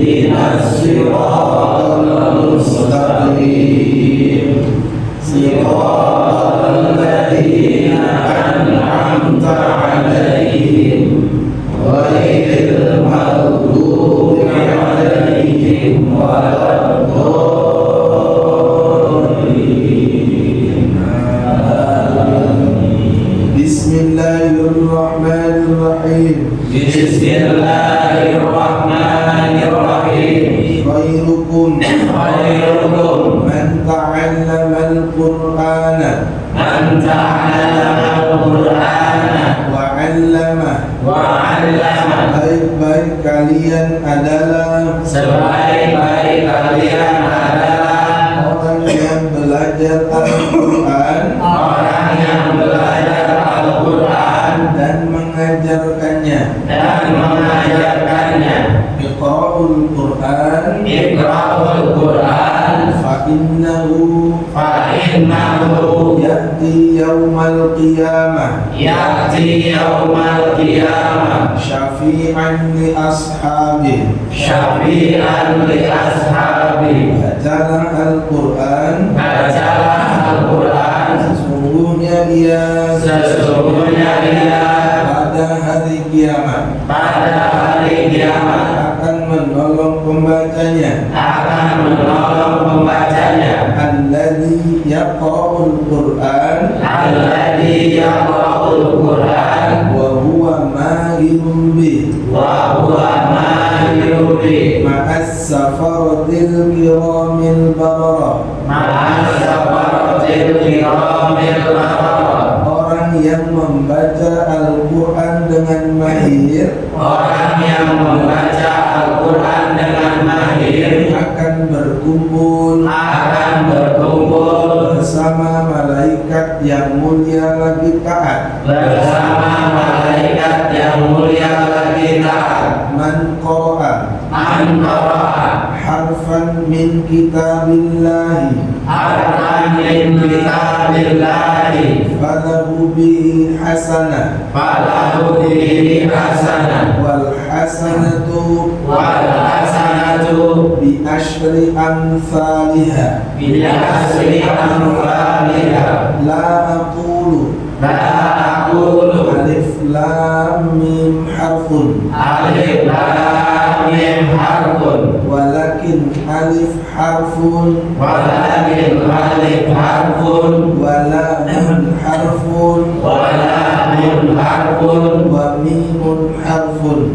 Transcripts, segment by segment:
ihdinas siratal mustaqim siratal ladzina an'amta 'alaihim ghairil maghdubi 'alaihim waladdallin. Bismillahirrahmanirrahim. Bismillahirrahmanirrahim. Khairukum man ta'allama al-Qur'ana wa 'allama. Baik-baik kalian adalah Sebaik-baik kalian adalah orang yang belajar Al-Qur'an dan mengajarkannya. Iqra'ul Qur'an fa innahu ya'ti yawmal qiyamah syafi'an li ashabi. Bacalah Al-Qur'an, sesungguhnya dia pada hari kiamat akan menolong pembacanya. Alladzi yaqra'ul Qur'an wa huwa mahirun bih ma'as safaratil kiramil bararah. Orang yang membaca Al-Qur'an dengan mahir akan berkumpul bersama malaikat yang mulia lagi taat. Man qara'a harfan min kitabillahi falahu bihi hasanah wal hasanatu bi asyri amsalihha. La aqulu alif lam mim harfun walakin alif harfun wa lamun harfun wa mimun harfun.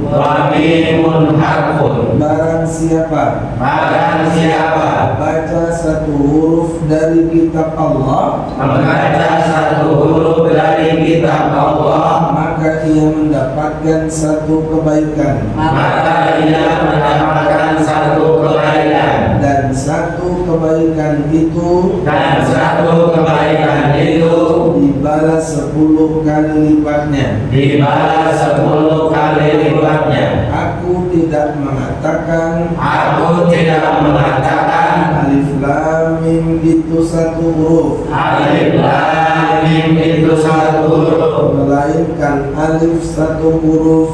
Barang siapa baca satu huruf dari kitab Allah maka ia mendapatkan satu kebaikan dan satu kebaikan itu dibalas 10 kali lipatnya. Aku tidak mengatakan alif lam mim itu satu huruf, melainkan alif satu huruf,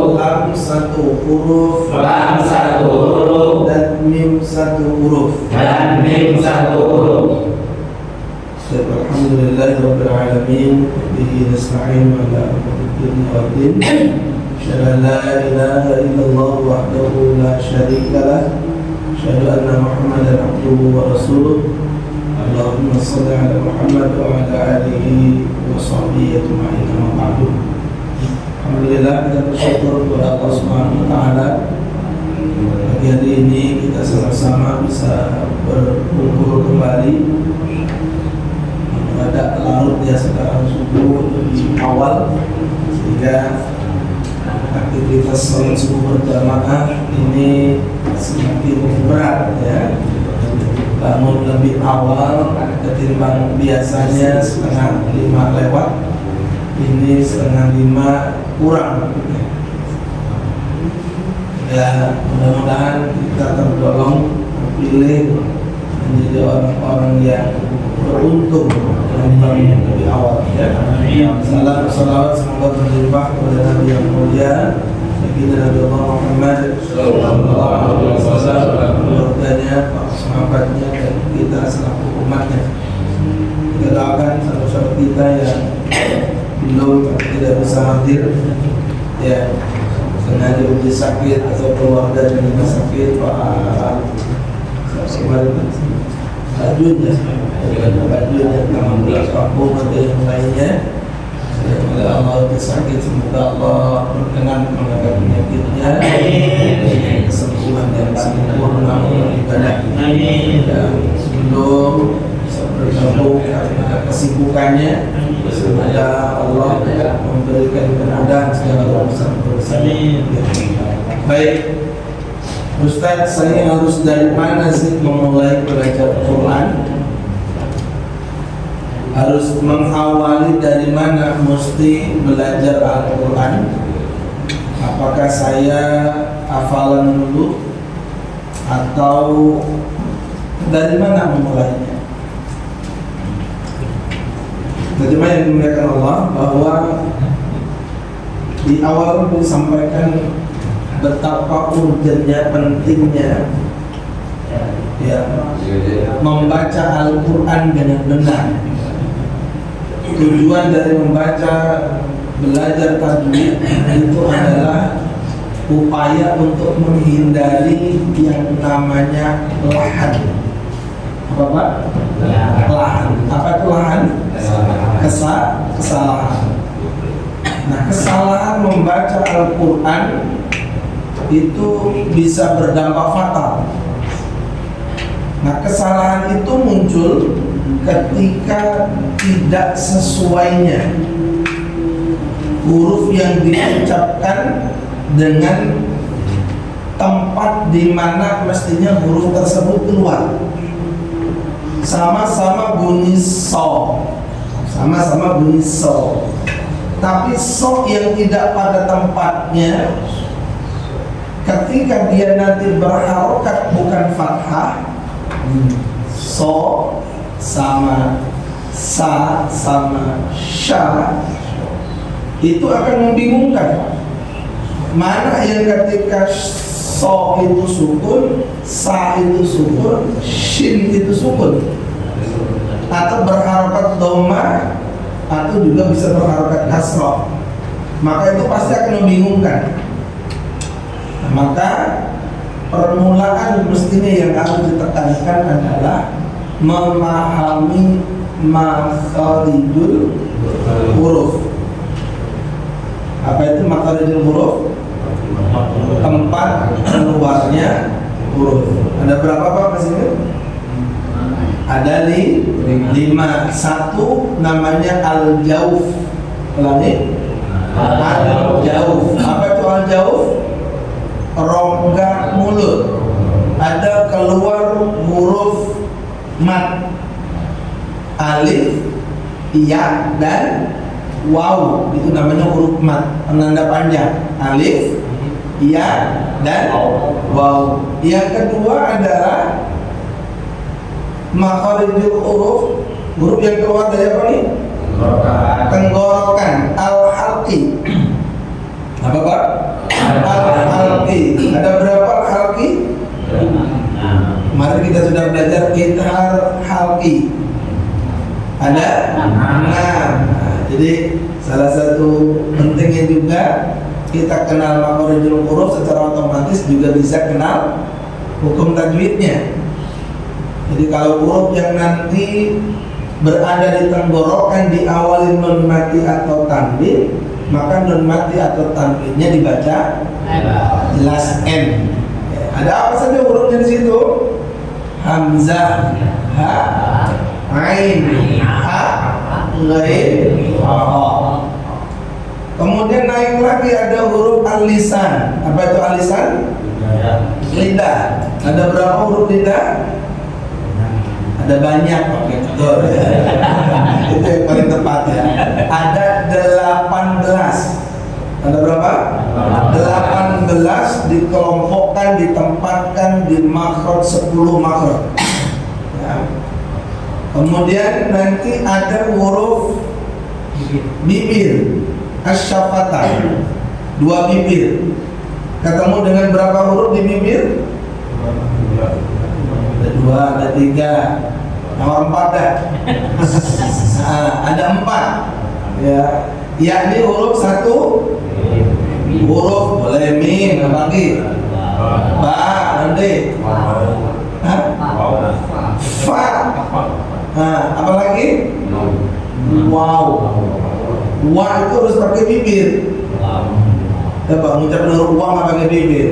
lam satu huruf, dan mim satu huruf. Alhamdulillahirabbil alamin bihi nasta'in ala umuri waddin. Asyhadu an la ilaha illallah wahdahu la syarika lah. Asyhadu anna Muhammadan abduhu wa rasuluh. Allahumma shalli ala Muhammad wa ala alihi wa sahbihi ajma'in. Amma ba'du. Alhamdulillah, kita bersyukur kepada Allah Subhanahu wa taala. Pagi hari ini kita sama-sama bisa berkumpul kembali pada larut ya sekarang subuh lebih awal, sehingga aktivitas sholat subuh berjamaah ini semakin berat ya. Bangun lebih awal ketimbang biasanya setengah 5 lewat, ini setengah 5 kurang ya. Mudah-mudahan kita terdolong terpilih menjadi orang-orang yang beruntung dengan bangun lebih awal ya. Salam salawat semoga berlimpah kepada Nabi yang mulia Nabi Muhammad sallallahu alaihi wasallam, keluarganya, para sahabatnya, dan kita selaku umatnya. Kita doakan saudara-saudara kita yang belum tidak bisa hadir, ya, sengaja uji sakit atau keluarga yang tidak sakit, bajunya kampung atau yang lainnya, semoga Allah sakit, semoga Allah berkenan mengangkat penyakitnya, kesembuhan yang sempurna ibadah. Dan belum bergabung karena kesibukannya, semoga Allah memberikan kemudahan segala urusan. Baik, Ustaz, saya harus dari mana sih memulai belajar Quran? Harus mengawali dari mana mesti belajar Al-Quran? Apakah saya hafalan dulu atau dari mana memulainya? Terjemah yang dimuliakan Allah, bahwa di awal disampaikan betapa urgennya, pentingnya ya, membaca Al-Quran dengan benar. Tujuan dari membaca, belajar tajwid itu adalah upaya untuk menghindari yang namanya lahan. Apa Pak? Lahan. Apa itu lahan? Kesalahan. Nah, kesalahan membaca Al-Quran itu bisa berdampak fatal. Nah, kesalahan itu muncul ketika tidak sesuainya huruf yang diucapkan dengan tempat di mana mestinya huruf tersebut keluar. Sama-sama bunyi so, tapi so yang tidak pada tempatnya, ketika dia nanti berharokat bukan fathah, so sama sa sama sya, itu akan membingungkan. Mana yang ketika so itu sukun, sa itu sukun, shin itu sukun, atau berharokat dhamma, atau juga bisa berharokat kasrah, maka itu pasti akan membingungkan. Maka permulaan mestinya yang harus ditekankan adalah memahami makharijul huruf. Apa itu makharijul huruf? Tempat keluarnya huruf. Ada berapa Pak di sini? Ada 5. Satu namanya al-jauf. Ulangi. Al-jauf. Apa itu al-jauf? Rongga mulut. Ada keluar huruf mat, alif, ya, dan waw. Itu namanya huruf mat, penanda panjang. Alif, ya, dan waw. Yang kedua adalah makharijul huruf yang keluar dari apa nih? Tenggorokan, al-halqi. Apa Pak? Al-halqi. Ada berapa halqi? Kemarin kita sudah belajar ithar halqi. Ada 6. Jadi salah satu pentingnya juga kita kenal makharijul huruf, secara otomatis juga bisa kenal hukum tajwidnya. Jadi kalau huruf yang nanti berada di tenggorokan diawali nun mati atau tanwin, maka nun mati atau tanwinnya dibaca jelas N. Ada apa saja hurufnya di situ? Hamzah, ha, ain, ha, ghain, ha. Kemudian naik lagi ada huruf al-lisan. Apa itu al-lisan? Lidah. Ada berapa huruf lidah? Ada banyak, oke, betul. Itu yang paling tepat ya. Ada 18. Ada berapa? 18 dikelompokkan, ditempatkan di makhraj 10 makhraj. Ya. Kemudian nanti ada huruf bibir, asyafatan, 2 bibir. ketemu dengan berapa huruf di bibir? Ada 2, ada 3, nomor 4 dah. Ada 4 ya, yakni huruf 1 huruf, boleh mim, apa lagi? Ba, nanti fa, apa lagi? Wow. Wa itu harus pakai bibir. Coba mengucapkan huruf wa nggak pakai bibir?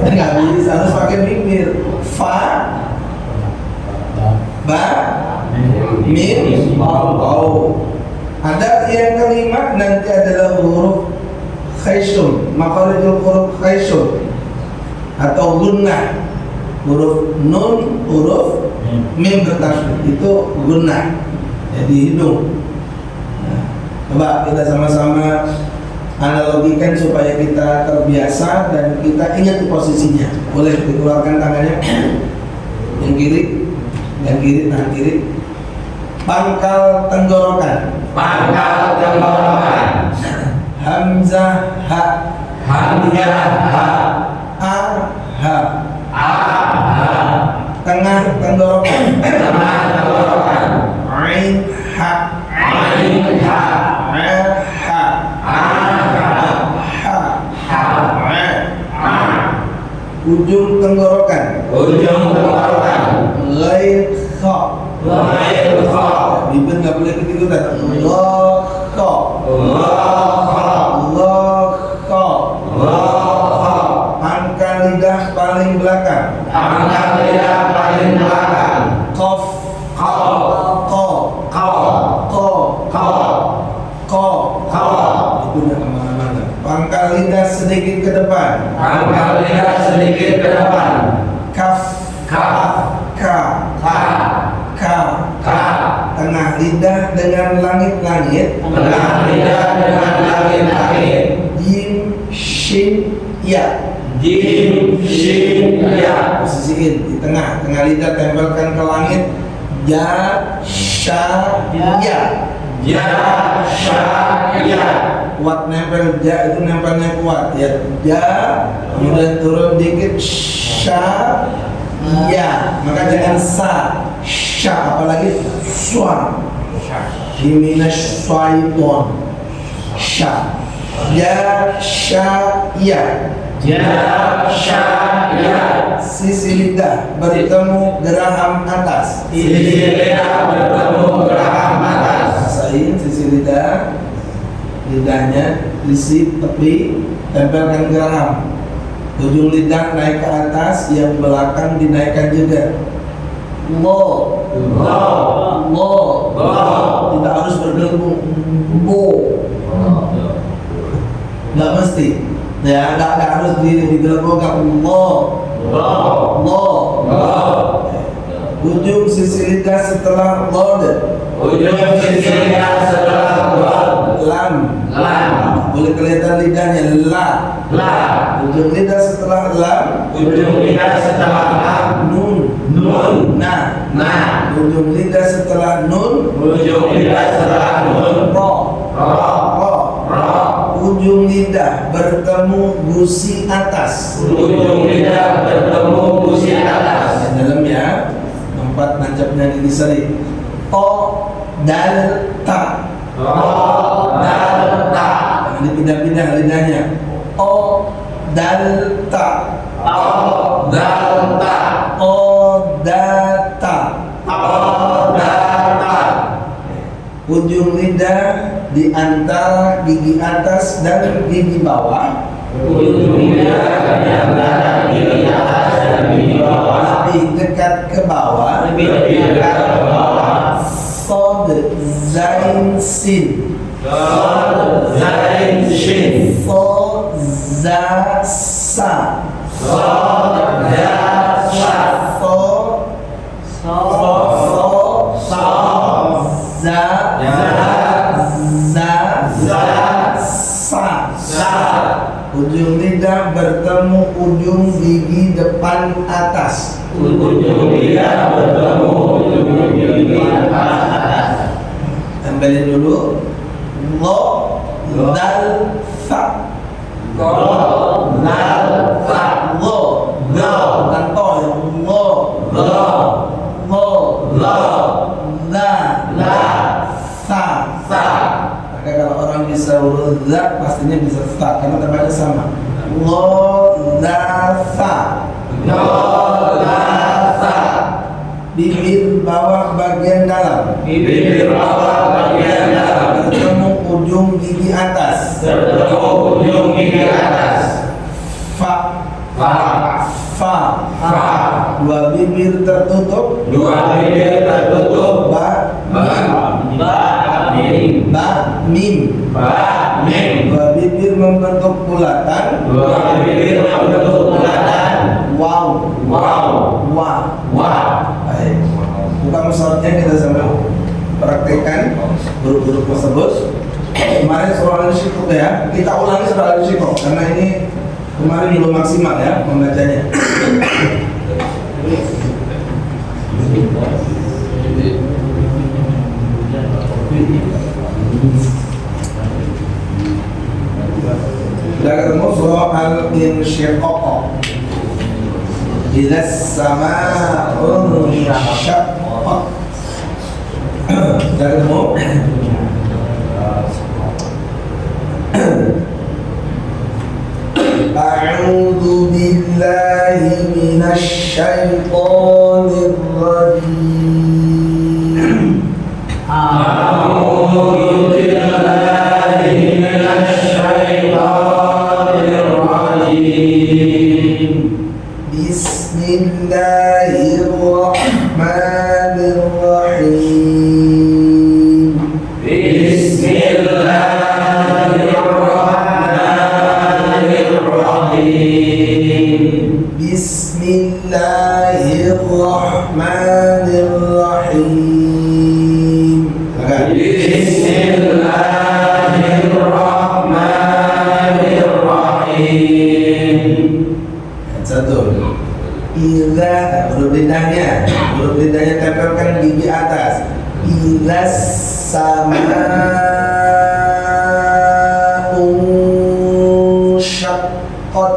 Nggak bisa, harus pakai bibir. Fa, ba, mim, wow. Ada yang kelima nanti adalah huruf khayshun, makharijul huruf khayshun atau gunnah. Huruf nun, huruf mim bertasydid itu gunnah, jadi hidung. Nah, coba kita sama-sama analogikan supaya kita terbiasa dan kita ingat posisinya. Boleh dikeluarkan tangannya, yang kiri, tangan kiri. Pangkal tenggorokan. Pangkal tenggorokan. Hamzah ha. Hamzah ha. A ha. A ha. Tengah tenggorokan. Tengah tenggorokan. Ain ha. Ain ha. A ha. A ha. Ha. Ha. A. Ujung tenggorokan. Ujung tenggorokan. Ghair kha. Ghair kha. Bibir nggak boleh ikut-ikutan. Allah kha. Allah kha. Angka lidah paling belakang. Angka lidah paling belakang. Qaf. Qaf. Qa. Qaf. Qa. Qa. Qa. Itu yang kemana-mana. Pangkal lidah sedikit ke depan. Pangkal lidah sedikit ke depan. Kaf. Kaf. Ka. Ka. Ka. Ka. Tengah lidah dengan langit-langit. Tengah lidah dengan langit-langit. Jim, shin, ya. Jim, shin, ya. Posisiin di tengah lidah, tempelkan ke langit. Ja, sha, ya. Ya, sha, ya. Kuat nempel, ja itu nempelnya kuat ya. Ja, kemudian turun dikit, sha, ya. Maka jangan sa, sha, apalagi swa. Himinas syaiton. Sha. Ya, sha, ya. Ya, sha, ya. Sisi lidah bertemu geraham atas. Sisi lidah bertemu geraham atas. Rasain sisi lidah, lidahnya isi tepi, tempelkan geraham. Ujung lidah naik ke atas, yang belakang dinaikkan juga. Lo, tidak harus bergelembung. Bo, nggak mesti. Ya, nggak harus digelembungkan. Lo. Ujung sisi lidah setelah lod. Ujung sisi lidah setelah Lam. lam. Boleh kelihatan lidahnya. La. Ujung lidah setelah lam. Ujung lidah setelah lam. Nun. Nah. Ujung lidah setelah nun. Ujung lidah setelah nun. Ro. Ro. Ujung lidah bertemu gusi atas. Ujung lidah bertemu gusi atas. Dalam ya. Tempat nancapnya gigi seri. To, dal, ta. Dal, ta. Jangan dipindah-pindah lidahnya. O, dal, ta. Dal, ta. O, da, ta. Dal, ta. Ujung lidah di antara gigi atas dan gigi bawah. Ujung lidah di antara gigi atas dan gigi bawah. Lebih dekat ke bawah. Lebih dekat ke bawah. Sod, zain, sin. Sod, zain, shin. So, za, sa. Sod, za, sa. So, So, za, sa. Ujung lidah bertemu ujung gigi depan atas. ujung lidah bertemu ujung gigi atas. Tempelin dulu. Lo, dal, fa. Dal, fa, Lo. lo, Bukan to ya. Lo. lo, Lo. lo, La. la, Sa. sa, Maka kalau orang bisa huruf za pastinya bisa sa karena terbaca sama. Lo, la, sa. lo, la, sa. Bibir bawah bagian dalam Bibir bawah bagian dalam, bertemu ujung gigi atas. bertemu ujung gigi atas. Fa. Fa, Fa. fa, Dua bibir tertutup. dua bibir tertutup. Ba. Ba, mim, Ba. Mim. ba, mim. Dua bibir membentuk bulatan. Dua bibir membentuk bulatan. Wow. Wow, Wa. wa. Baik. Buka mushafnya kita sambil praktekkan huruf-huruf tersebut. Kemarin surah Al-Syiqaq ya, kita ulangi surah Al-Syiqaq karena ini kemarin belum maksimal ya membacanya. Sudah ketemu surah Al-Insyiqaq. Idza as-samaa'u insyaqqat. Sudah ketemu? A'udzu billahi minasy syaithanir rajim. A'udzu billahi minasy syaithanir rajim. Bismillahirrahmanirrahim. Bismillahirrahmanirrahim. Bismillahirrahmanirrahim. Bismillahirrahmanirrahim. Satu. Huruf lidahnya tempelkan gigi atas. Ila sama'u syaqqat.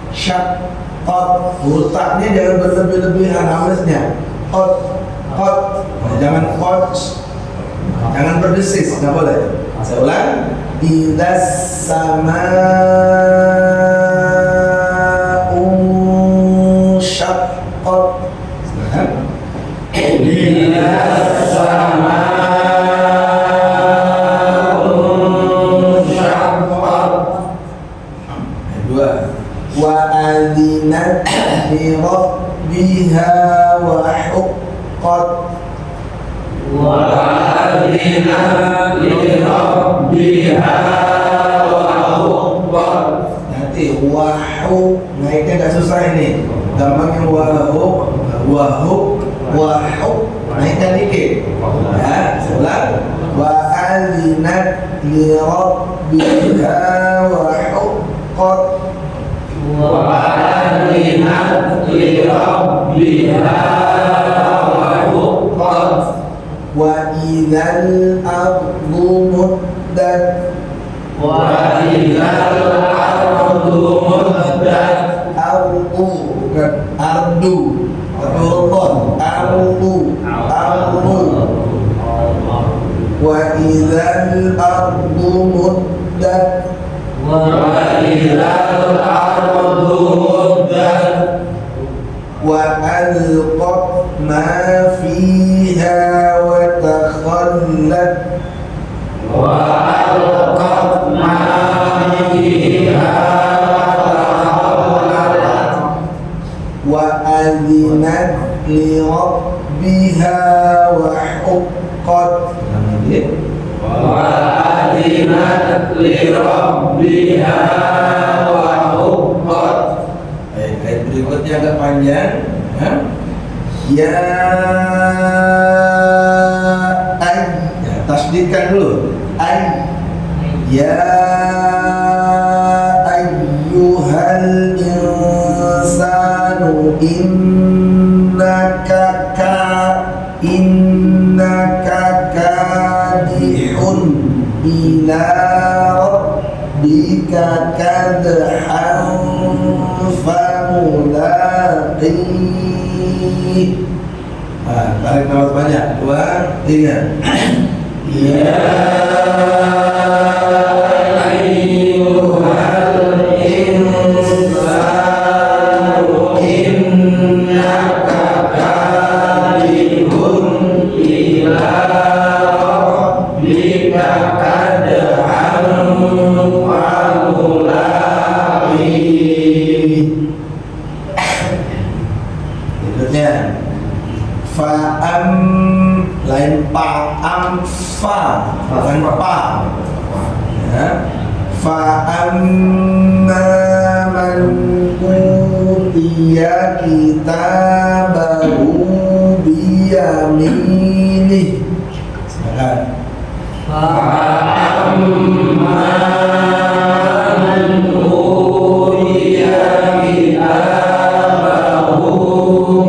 Syaqqat. Huruf taknya jangan berlebih-lebihan hamzahnya. Qat. Qat. Jangan qat. Jangan berdesis, nggak boleh. Saya ulang. Ila sama'u syaqqat. Silakan. Ila sama'u syaqqat. Dua. Wa adzinat li rabbiha wa huqqat. Wa adzinat li rabbiha wa huqqat. Nanti wahu naiknya nggak susah ini. Gampangnya wahu naikkan dikit. Ya, ulang. Wa adzinat li rabbiha wa huqqat. Wa adzinat li rabbiha wa huqqat. Wa idzal ardu muddat. Wa idzal ardu muddat. Ardu bukan ardu. Tapi huruf ardu. Wa idzal ardu muddat. Wa idzal ardu muddat. Wa alqat ma fiha wa takhallat. Wa alqat ma fiha wa takhallat. Wa adzinat li rabbiha wa huqqat. Wa adzinat li rabbiha wa huqqat. Ayat berikutnya agak panjang. Ya ay. Ya, tasdidkan dulu. Ay. Ya ayyuhal insanu innaka kadihun ila rabbika kadhan famulaqih. Tarik nafas banyak. 2, 3. Ya ayyuhal insanu innaka kadihun ila rabbika kadhan famulaqih. Berikutnya fa'am lain pa'am fa bukan pa ya. Fa'amma man utiya kitabahu biyaminih. Silakan. Fa'amma man utiya kitabahu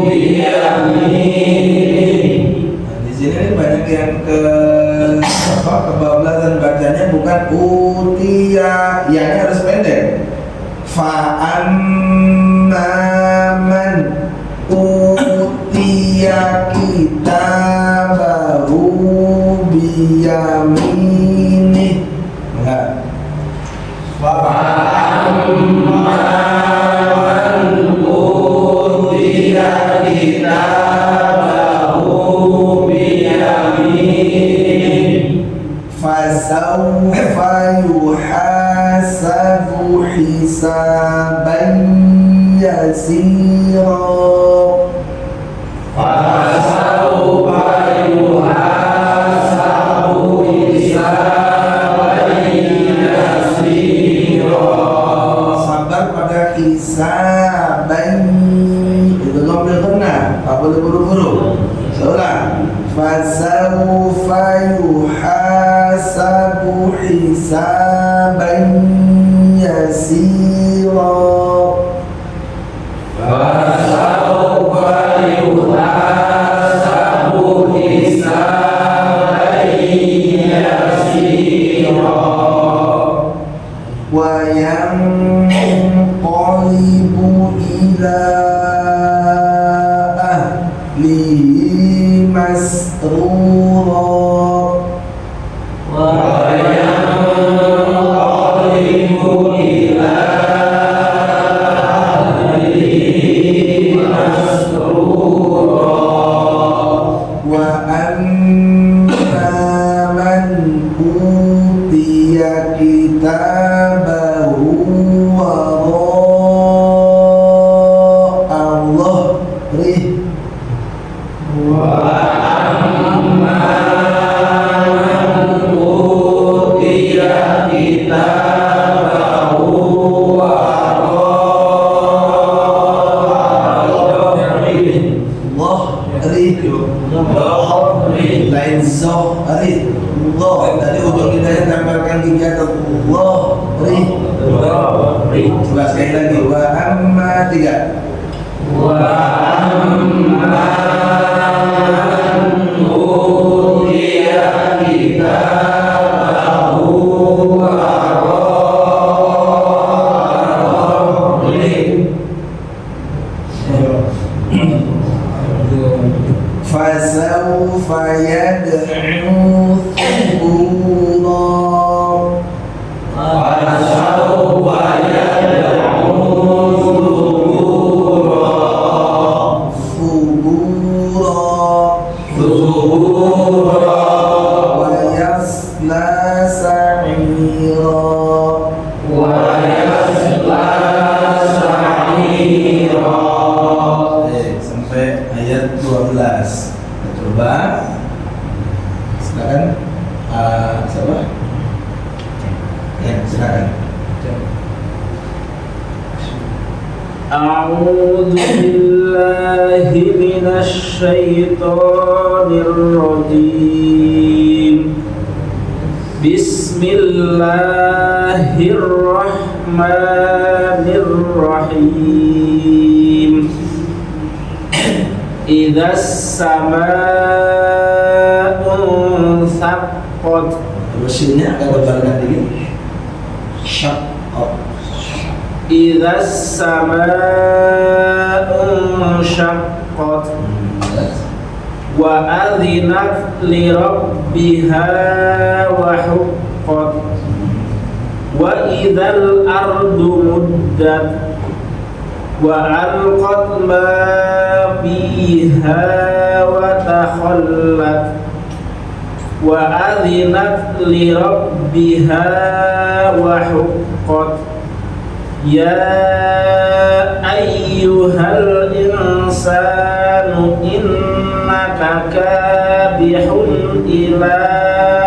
biyaminih. Di sini banyak yang kebablasan bacanya, bukan utia, ianya harus pendek. Fa'amma man utiya kitabahu biyaminih. Enggak. Fa'amma man utiya kitabahu fasawfa yuhasabu hisaban yasira. Fasawfa yuhasabu hisaban yasira. Sabar pada hisaban. Itu ngambil kena, tak boleh buru-buru. Seorang fasawfa yuhasabu hisaban yasira. Fasawfa yuhasabu hisaban yasira. Wa yanqalibu ila ahlihi masrura. Wa yanqalibu ila ahlihi masrura. Wa amma man utiya kitabahu wara'a dhahrih. Wa amma man utiya kitabahu wara'a dhahrih. Lain zohri. Tadi ujung lidahnya tempelkan gigi atas. Coba sekali lagi. Wa amma 3. Wa amma man utiya kitabahu wara'a dhahrih. Fasawfa yad'u thubura. Fasawfa yad'u thubura. Wa yasla sa'ira. Wa yasla sa'ira. Sampai ayat 12. Kita coba. Silakan. Siapa? Ya, silakan. A'udzu billahi minasy syaithanir rajim. Bismillahirrahmanirrahim. Idzas samaa'u saqqat. Mesinnya agak berbarengan dikit. Syaqqat. Idza as-samaa'u syaqqat wa adzinat li rabbiha wa huqqat wa idzal ardu muddat wa alqat ma fiha wa takhallat wa adzinat li rabbiha wa huqqat Ya ayyuhal insanu innaka kadihun ila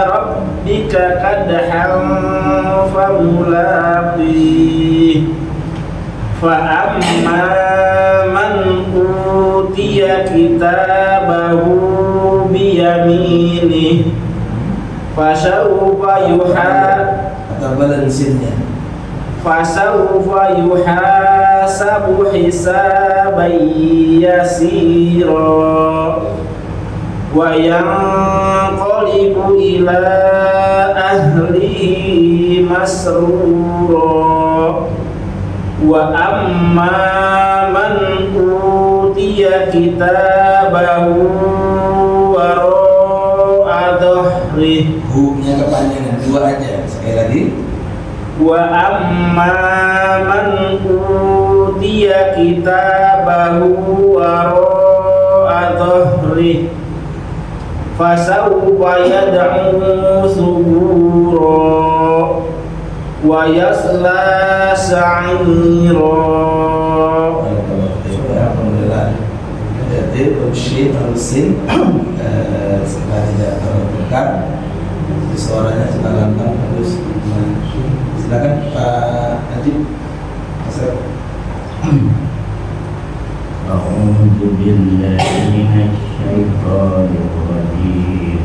rabbika kadhan famulaqih fa amma man utiya kitabahu biyaminih fasawfa atau balansinnya fasawfa yuhasabu hisaban yasira wa yanqalibu ila ahlihi masrura wa amma man utiya kitabahu wara'a dhahrihi hu-nya kepanjangan dua aja sekali lagi wa amma man utiya kitabahu wara'a dhahrihi fasawfa yad'u subura wa yasla sa'ira. Alhamdulillah. Jadi usin setelah tidak terbuka suaranya sudah lantang terus. Silakan Pak Ajib. A'udzu billahi minasyaitonir rajim.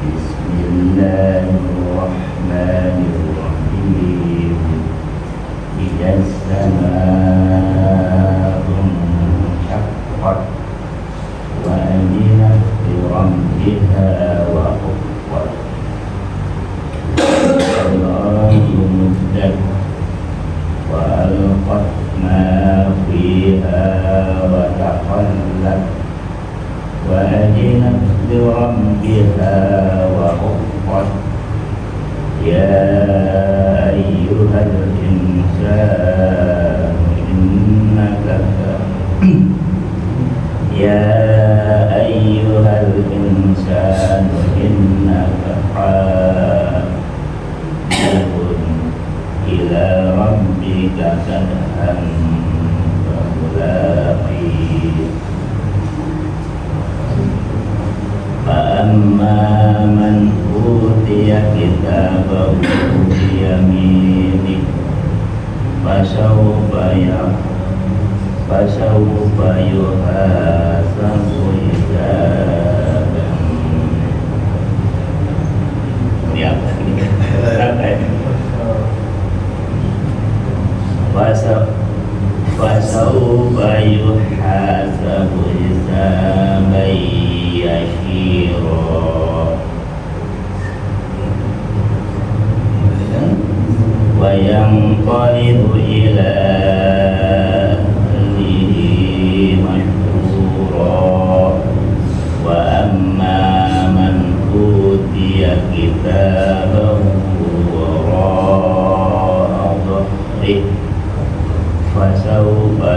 Bismillahirrahmanirrahim. Idzas samaa'u syaqqat wa adzinat li rabbiha wa huqqat wa alqat ma fiha wa takhallat wa adzinat li rabbiha wa huqqat ya ayyuhal insanu innaka ya ayyuhal insanu innaka ila rabbika kadhan famulaqih fa amma man utiya kitabahu biyaminih fasawfa yuhasabu hisaban fasawfa yuhasabu hisaban yasira wa yanqalibu ila ahlihi masrura wa amma man utiya kitabahu wara'a dhahrihi fasawfa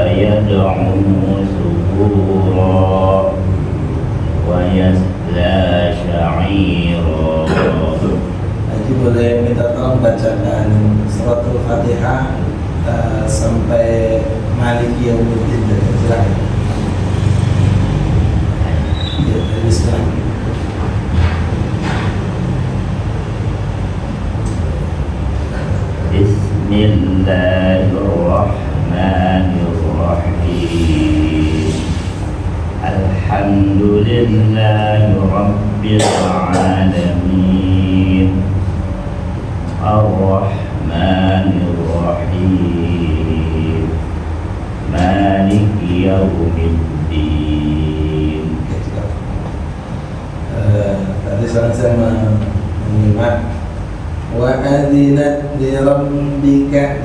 yad'u subura wa yasla sa'ira. Nanti boleh minta tolong bacakan suratul Fatihah sampai Maliki Yaumiddin. Silakan. Ya, silakan. Bismillahirrahmanirrahim. Alhamdulillahi rabbil alamin. Ar-Rahmanir-Rahim. Maliki yaumiddin. kalimat. Wa adzinat li rabbika,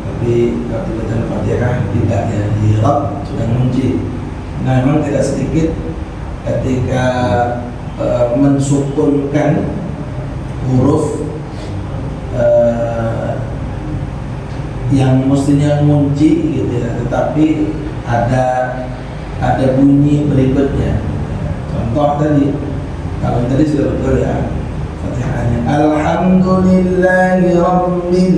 tapi kalau dibaca Fatihah tidak ya, li rabb sudah mengunci. Nah, memang tidak sedikit ketika mensukunkan huruf yang mestinya ngunci gitu ya, tetapi ada bunyi berikutnya. Contoh tadi, kalau tadi sudah betul ya Fatihahnya, Alhamdulillahi Rabbil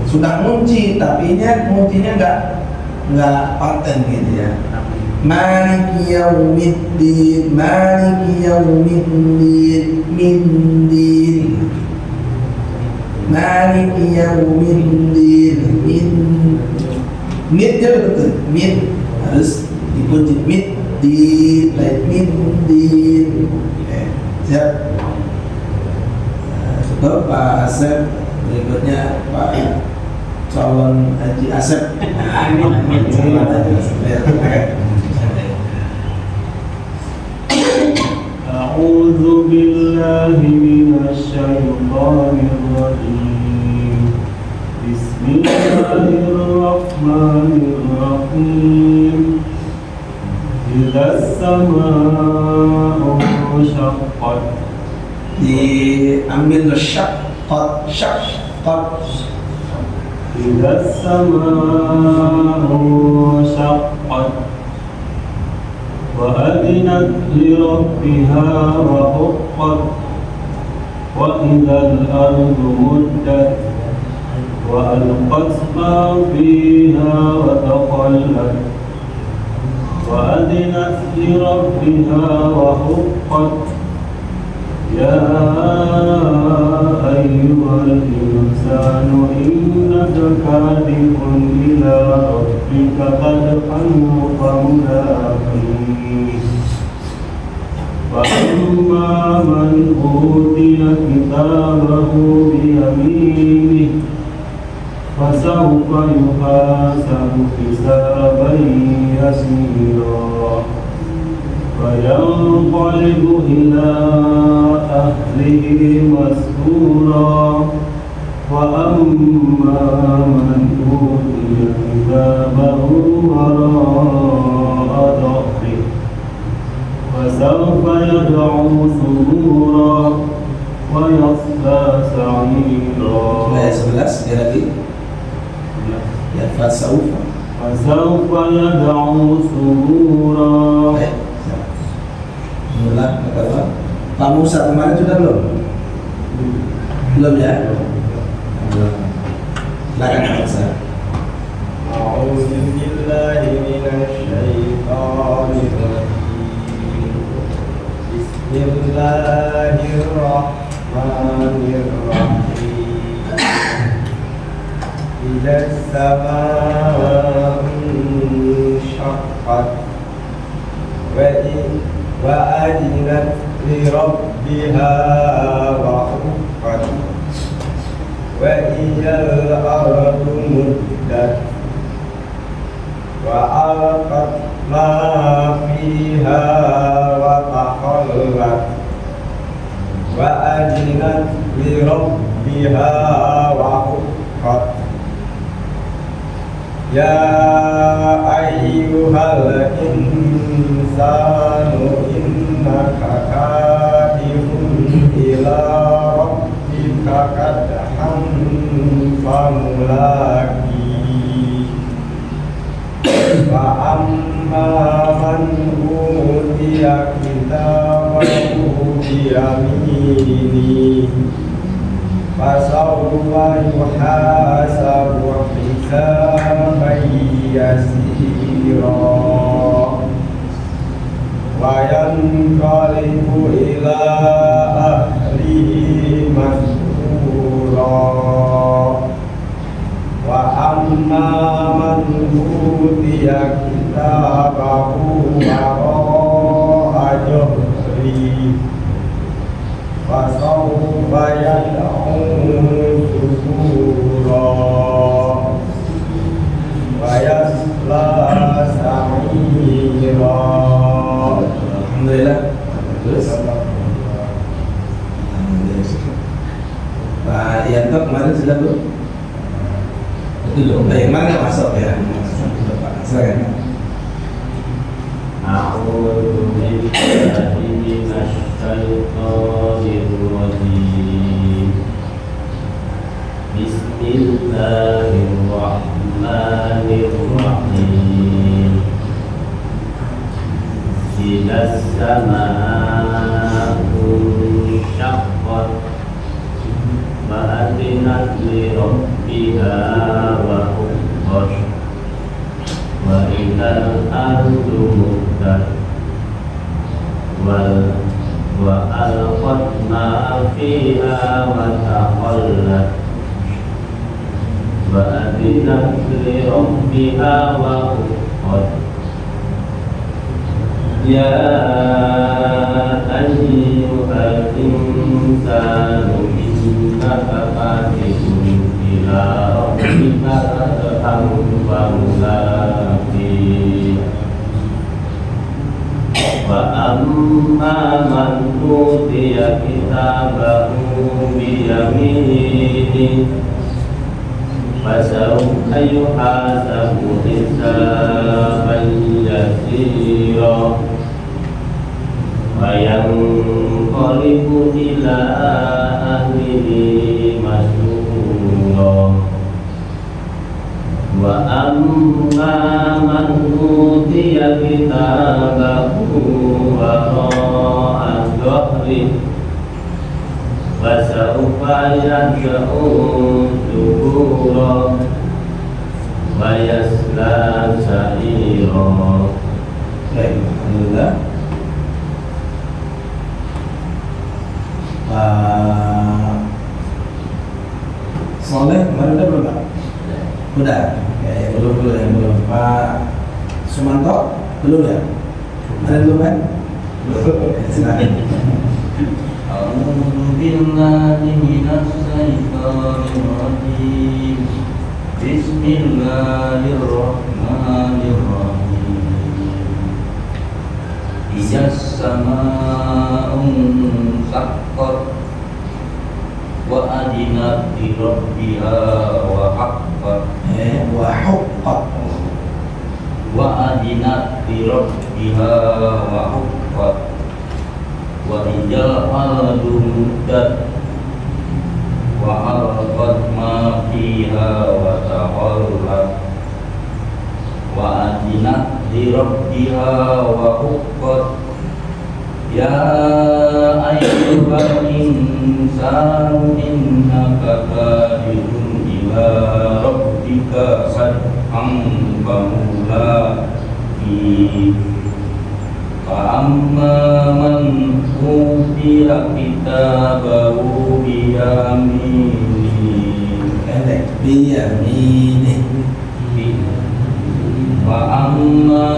sudah ngunci, tapi nguncinya enggak paten gitu ya. Maliki yaumiddin, Maliki yaumiddin, midnya betul, mid harus dikunci, middin, middin. Siap. Cukup Pak Asep, berikutnya Pak calon Haji Asep. A'udzu billahi minasyaitonir rajim. Bismillahirrahmanirrahim. Idzas samaa'u syaqqat. Diambil syaqqat. Idzas samaa'u syaqqat. Wa adinat li rabbiha wa huqqat. Wa idzal ardu muddat. Wa alqat ma fiha wa taqallat. Wa adinat li rabbiha wa huqqat. Ya ayyuhal insanu innaka kadihun ila rabbika kadhan famulaqih. Wa amma man utiya kitabahu biyaminih fasawfa yuhasabu hisaban yasira. وينقلب إلى أهله مسرورا. وأما من أوتي كتابه وراء ظهره فسوف يدعو ثبورا ويصلى سعيرا. Ayat 11 sekali lagi. Ya, fasaufa. فسوف يدعو ثبورا. Mulai kata Pak Musa kemarin sudah belum? Belum ya? Belum. Silakan Pak Musa. A'udzu billahi minasyaitonir rajim. Bismillahirrahmanirrahim. Idzas samaa'u syaqqat wa adinat li rabbiha wa huqqat. Wa idzal ardu muddat. Wa alqat ma fiha wa taqallat. Wa adinat li rabbiha wa huqqat. Ya ayyuhal insanu innaka kadihun ila rabbika kadhan famulaqih. Wa amma man utiya kitabahu biyaminih fasawfa yuhasabu hisaban yasira. Wa yanqalibu ila ahlihi masrura. Wa amma man utiya kitabahu wara'a dhahrihi fasawfa yad'u thubura wa yasla sa'ira. Alhamdulillah. Terus Pak Yanto kemarin sudah belum? Belum. Yang mana nggak masuk ya? Pak, silakan. أعوذ بالله من الشيطان الرجيم بسم الله الرحمن الرحيم إذا السماء انشقت وأذنت لربها وحقت وإذا الأرض مدت وألقت ما فيها وتخلت وأذنت لربها وحقت يا أيها الإنسان إنك كادح إلى ربك كدحا فملاقيه وأما من أوتي كتابه بيمينه فسوف يحاسب حسابا يسيرا وينقلب إلى أهله مسرورا وأما من أوتي كتابه وراء ظهره فسوف يدعو ثبورا ويصلى سعيرا. Baik, alhamdulillah. Soleh kemarin udah belum Pak? Udah. Ya, belum. Pak Sumanto belum ya? Ada belum kan? Silakan. أعوذ بالله من الشيطان الرجيم بسم الله الرحمن الرحيم إذا السماء انشقت وأذنت لربها وحقت وأذنت لربها وحقت وإذا الأرض مدت وألقت ما فيها وتخلت وأذنت لربها وحقت يا أيها الإنسان إنك كادح إلى ربك كدحا فملاقيه فأما من أوتي كتابه بيمينه فأما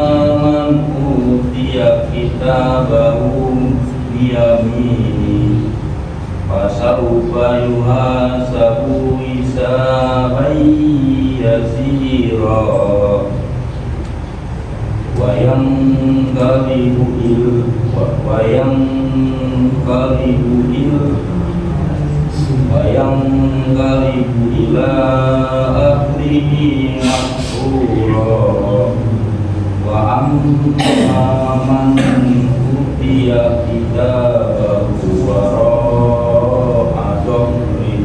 من أوتي كتابه بيمينه فسوف يحاسب حسابا يسيرا وينقلب إلى أهله مسرورا وأما من أوتي كتابه وراء ظهره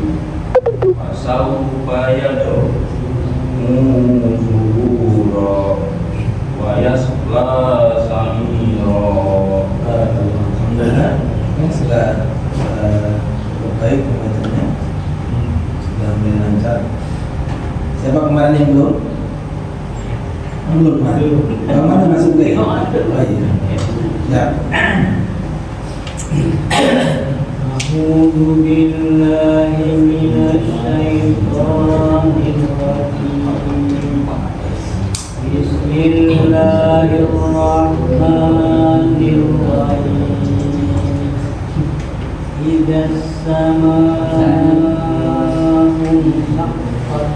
فسوف يدعو ثبورا ويصلى سعيرا. Alhamdulillah, sudah baik pembacanya, sudah mulai lancar. Siapa kemarin yang belum? Belum kemarin. Yang mana masuk ke? Oh iya. Ya. أعوذ بالله من الشيطان الرجيم بسم الله الرحمن الرحيم إذا السماء انشقت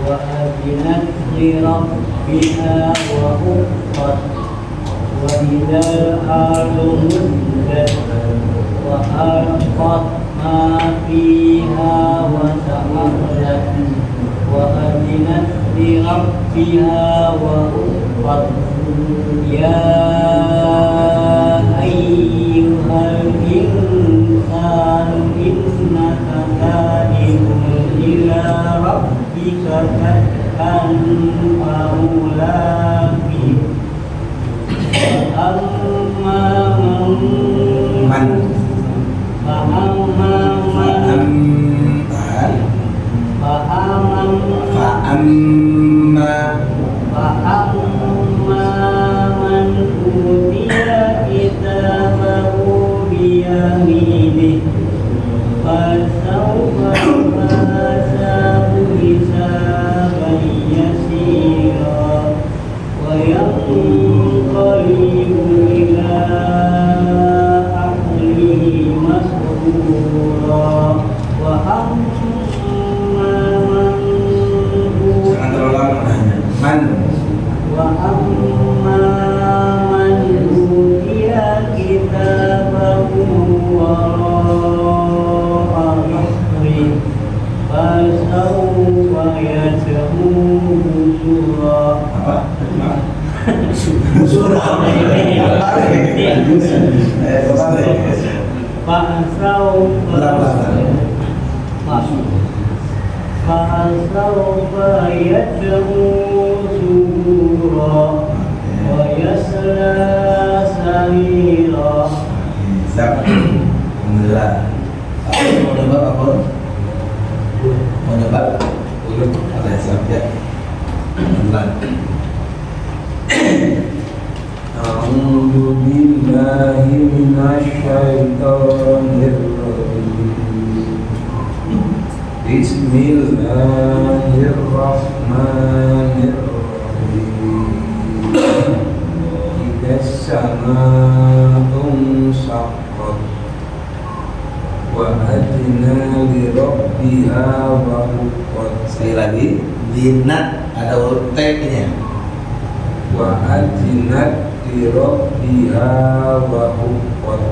وأذنت لربها وحقت وإذا الأرض مدت وألقت ما فيها وتحرت وأذنت لربها وحقت يا أيها الإنسان إنك كادح إلى ربك كدحا فملاقيه فأما من أوتي كتابه بيمينه فسوف يحاسب حسابا يسيرا وينقلب إلى أهله مسرورا وأما من أوتي كتابه وراء ظهره فسوف يدعو ثبورا فسوف يدعو ثبورا ويصلى سعيرا. Alhamdulillah. Mau nebak apa? Mau nebak? Belum. Ada siap ya. Alhamdulillah. A'udzu billahi minasyaitonir rajim. Bismillahirrahmanirrahim. Idas sama'un shaqqat wa adna li rabbiha wa huqqat. Sekali lagi, dinat ada huruf T-nya. Wa adnat li rabbiha wa huqqat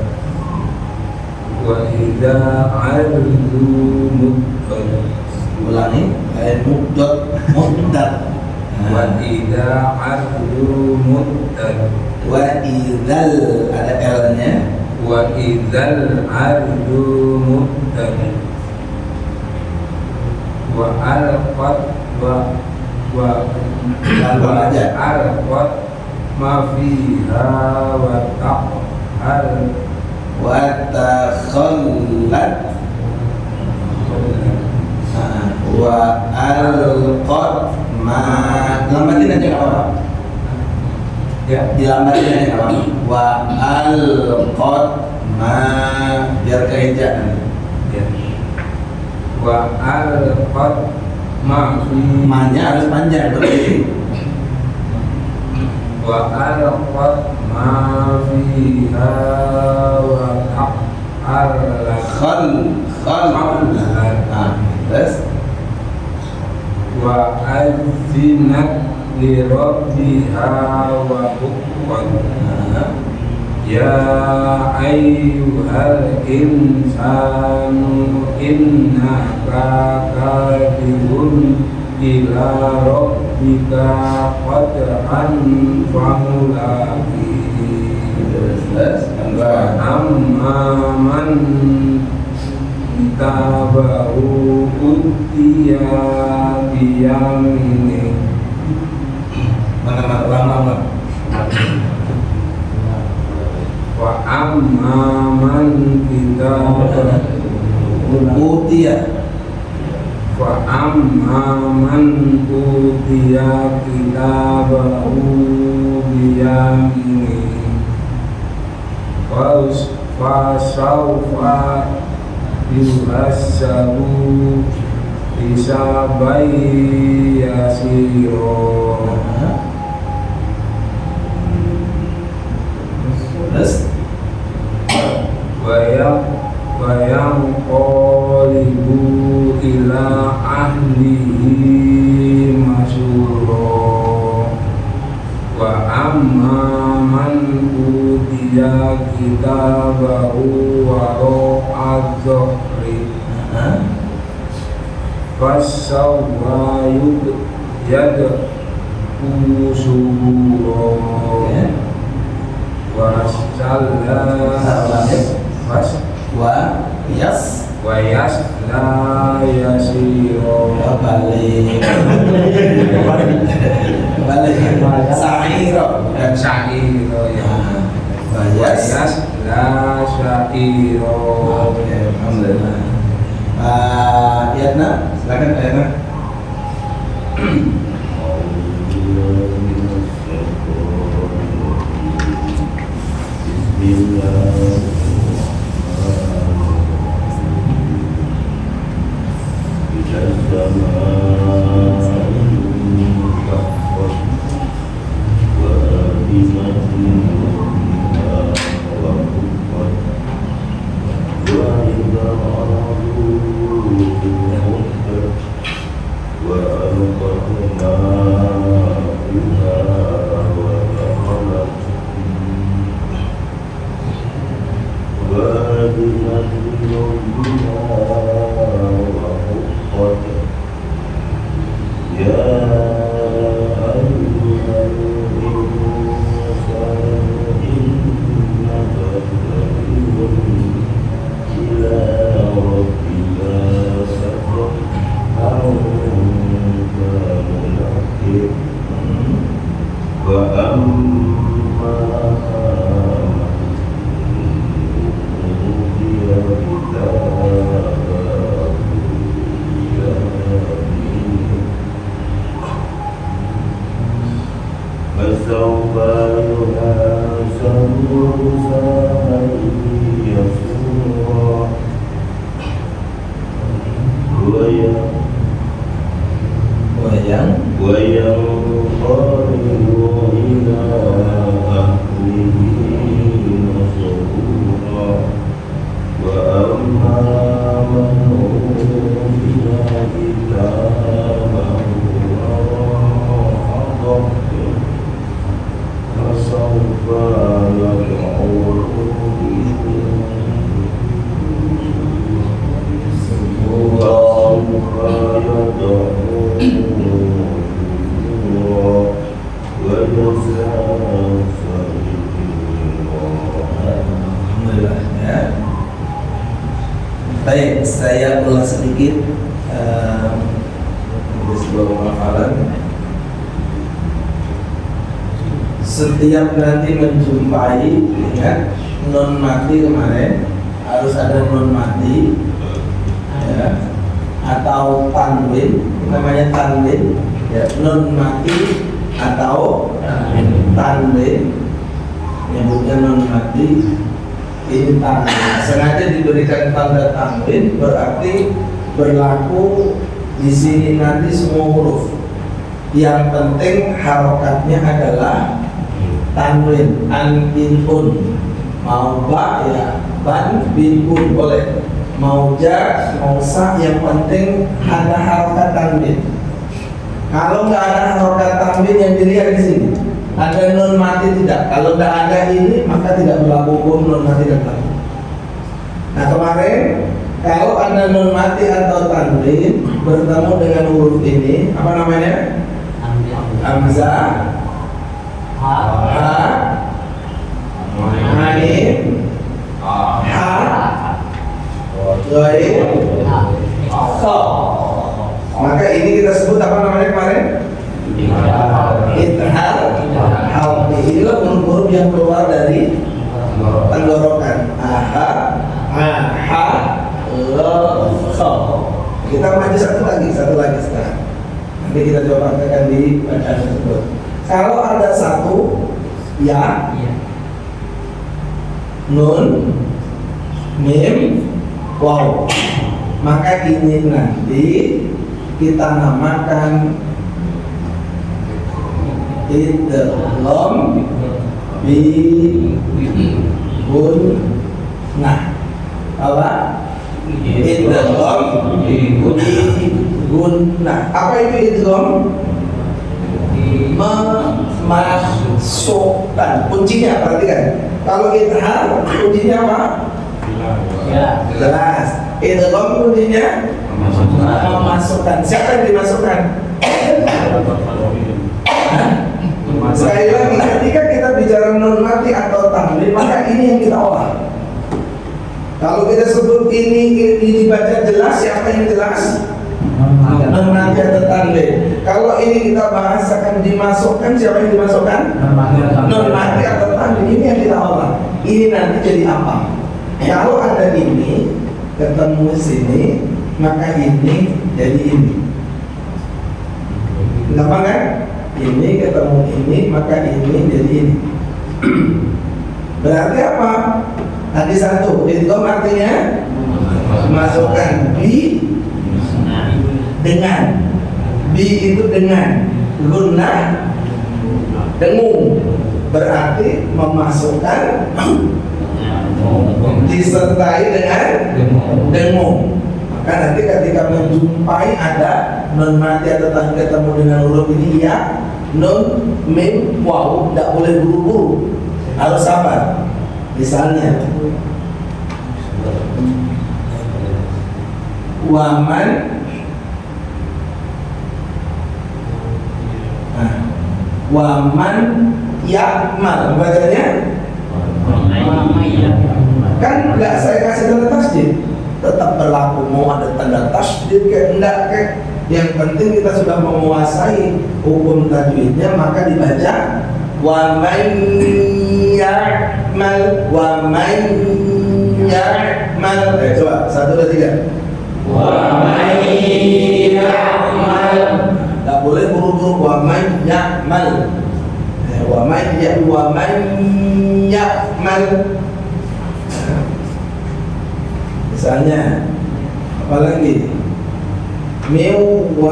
wa idza 'ardu muddat. Ulangi, muddat. Wa idza 'ardu muddat. Wa idzal ada L-nya. Wa idzal 'ardu muddat. Wa alqat Pelan-pelan aja. alqat ma fiha wa taqal Wa takhallat. Wa alqat ma. Lambatin aja nggak apa-apa. ya Dilambatin aja nggak apa-apa. Wa alqat ma, biar keeja nanti. ya wa alqat ma fi Ma-nya harus panjang berarti. wa alqat ma fiha wa taqal Khal. Nah, terus wa azinat li rabbiha wa huqqat. Ya ayyuhal insanu innaka kadihun ila rabbika qad'an famulaqi. Amma man tabahu utiya biyamini. Mana lama. Wa amma man Utiya. Wa amma man utiya kitabahu biyamini fa sawfa yuhassabu hisaban yasira. Terus Bayang qalibu ila ahlihi masuro wa amma man utiya kitabahu wara'a dhahri fasawfa yad'u subura wa yasla yasiro balik sa'iro dan sa'iro ya wa yasla sa'iro. Oke, alhamdulillah. Yatna, silakan Yatna. Alhamdulillah ya. Baik, saya ulas sedikit di sebuah pemahaman. Setiap nanti menjumpai, ingat non mati kemarin harus ada non mati ya, atau tanwin, namanya tanwin ya, non mati atau tanwin, nyebutnya non mati. Ini tanwin, sengaja diberikan tanda tanwin berarti berlaku di sini nanti semua huruf. Yang penting harokatnya adalah tanwin, an bin un. Mau ba ya ban bin un boleh, mau ja mau sa, yang penting ada harokat tanwin. Kalau nggak ada harokat tanwin yang dilihat di sini, ada non mati tidak. Kalau tidak ada ini maka tidak berlaku hukum non mati dan tanwin. Nah kemarin kalau ada non mati atau tanwin bertemu dengan huruf ini, apa namanya? Hamzah, ha, ain, ha, ghain, kha. Maka ini kita sebut apa namanya kemarin? Ithal. Inilah huruf-huruf yang keluar dari tenggorokan. Aha, aha, la, kha. Kita maju satu lagi sekarang. Nanti kita coba praktekkan di bacaan tersebut. Kalau ada satu ya, nun, mim, waw, maka ini nanti kita namakan idgham bi gunnah. Apa? Idgham bi gunnah. Apa itu idgham? masukkan. Kuncinya perhatikan. Kalau ithar kuncinya apa? Jelas. Idgham kuncinya memasukkan. Siapa yang dimasukkan? Sekali lagi, ketika kita bicara nun mati atau tanwin, maka ini yang kita olah. Kalau kita sebut ini dibaca jelas, siapa yang jelas? Nun mati atau tanwin. Kalau ini kita bahasakan dimasukkan, siapa yang dimasukkan? Nun mati atau tanwin. Ini yang kita olah. Ini nanti jadi apa? Kalau ada ini ketemu sini, maka ini jadi ini. Kenapa kan? Ini ketemu ini, maka ini jadi ini. Berarti apa? Tadi satu, idgham artinya masukkan bi dengan, bi itu dengan, gunnah dengung, berarti memasukkan disertai dengan dengung. Maka nanti ketika menjumpai ada nun mati atau tanwin ketemu dengan huruf ini ya, nun, mim, waw, tidak boleh buru-buru, harus sabar. Misalnya waman, waman yakmal, bacanya kan nggak saya kasih tanda tasdid, tetap berlaku. Mau ada tanda tasdid kayak enggak kayak, yang penting kita sudah menguasai hukum tajwidnya, maka dibaca wa man ya'mal, wa man ya'mal. Coba 1, 2, 3. Wa man ya'mal. Enggak boleh buru-buru. Wa man ya'mal. Wa man ya'mal. Misalnya apa lagi? Miwaqo.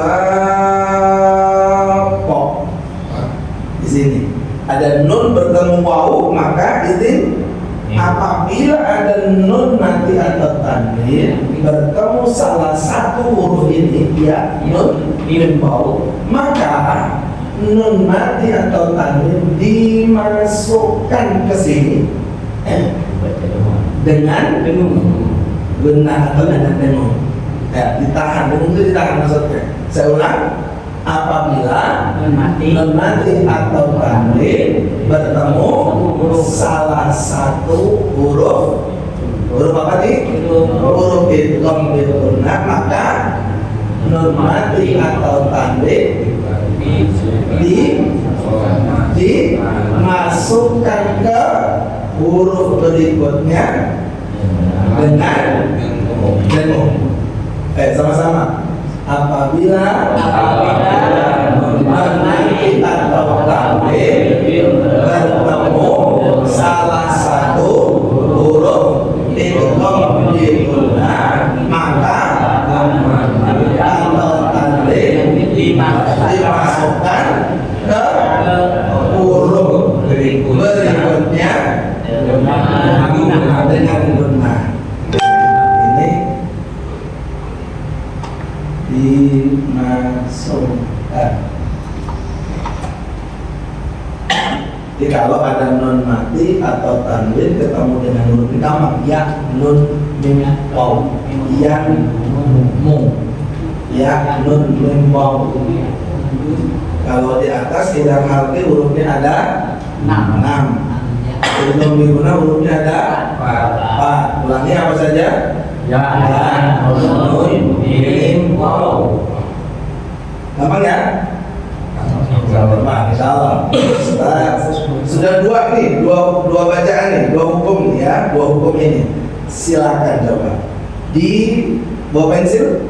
Di sini ada nun bertemu waw, maka izin apabila ada nun mati atau tanwin bertemu salah satu huruf ini, ya nun, mim, waw, maka nun mati atau tanwin dimasukkan ke sini dengan gunnah atau dengan dengung. Ya, ditahan, dengung itu ditahan maksudnya. Saya ulang, apabila nun mati atau tanwin bertemu salah satu huruf apa nih? Huruf idgham bil gunnah, maka nun mati atau tanwin dimasukkan ke huruf berikutnya dengan dengung. Sama-sama. Apabila nun mati atau tanwin bertemu salah satu huruf idgham bil gunnah, maka atau tanwin dimasukkan ke huruf berikutnya dengan gunnah. Ini dimasukkan. Jadi kalau ada nun mati atau tanwin ketemu dengan huruf utama, ya, nun, mim, waw, yang, mu, ya, nun, mim, waw. Kalau di atas tidak harfi hurufnya ada 6. Idgham bil gunnah hurufnya ada 4. Ulangi apa saja? Ya, nun, mim, waw. Gampang ya? Insyaallah. Sudah dua nih, dua bacaan nih, dua hukum nih ya, dua hukum ini. Silakan coba. Di bawa pensil?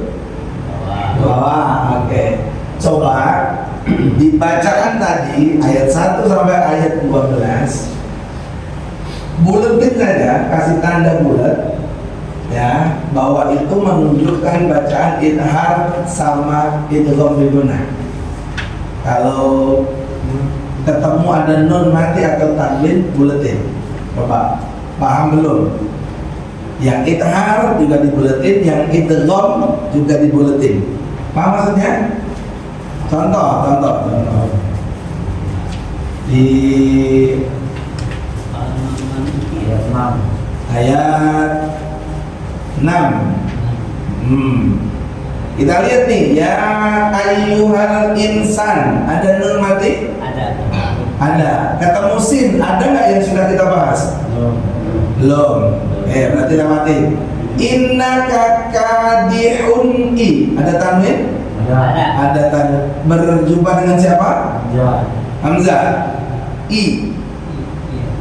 Bawa, oke. Coba dibacakan tadi ayat 1 sampai ayat 12. Buletin saja, kasih tanda bulat ya, bahwa itu menunjukkan bacaan ithar sama idgham bil gunnah. Kalau ketemu ada nun mati atau tanwin, buletin. Bapak paham belum? Yang ithar juga dibuletin, yang idgham juga dibuletin. Paham maksudnya? Contoh. di ayat 6. ayat 6. Kita lihat nih, ya ayyuhal insan, ada nun mati? Ada. Ketemu sin, ada nggak yang sudah kita bahas? Belum. Berarti udah mati. Innaka kadihun i. Ada tanwin? Ada tanwin. Berjumpa dengan siapa? Hamzah. I.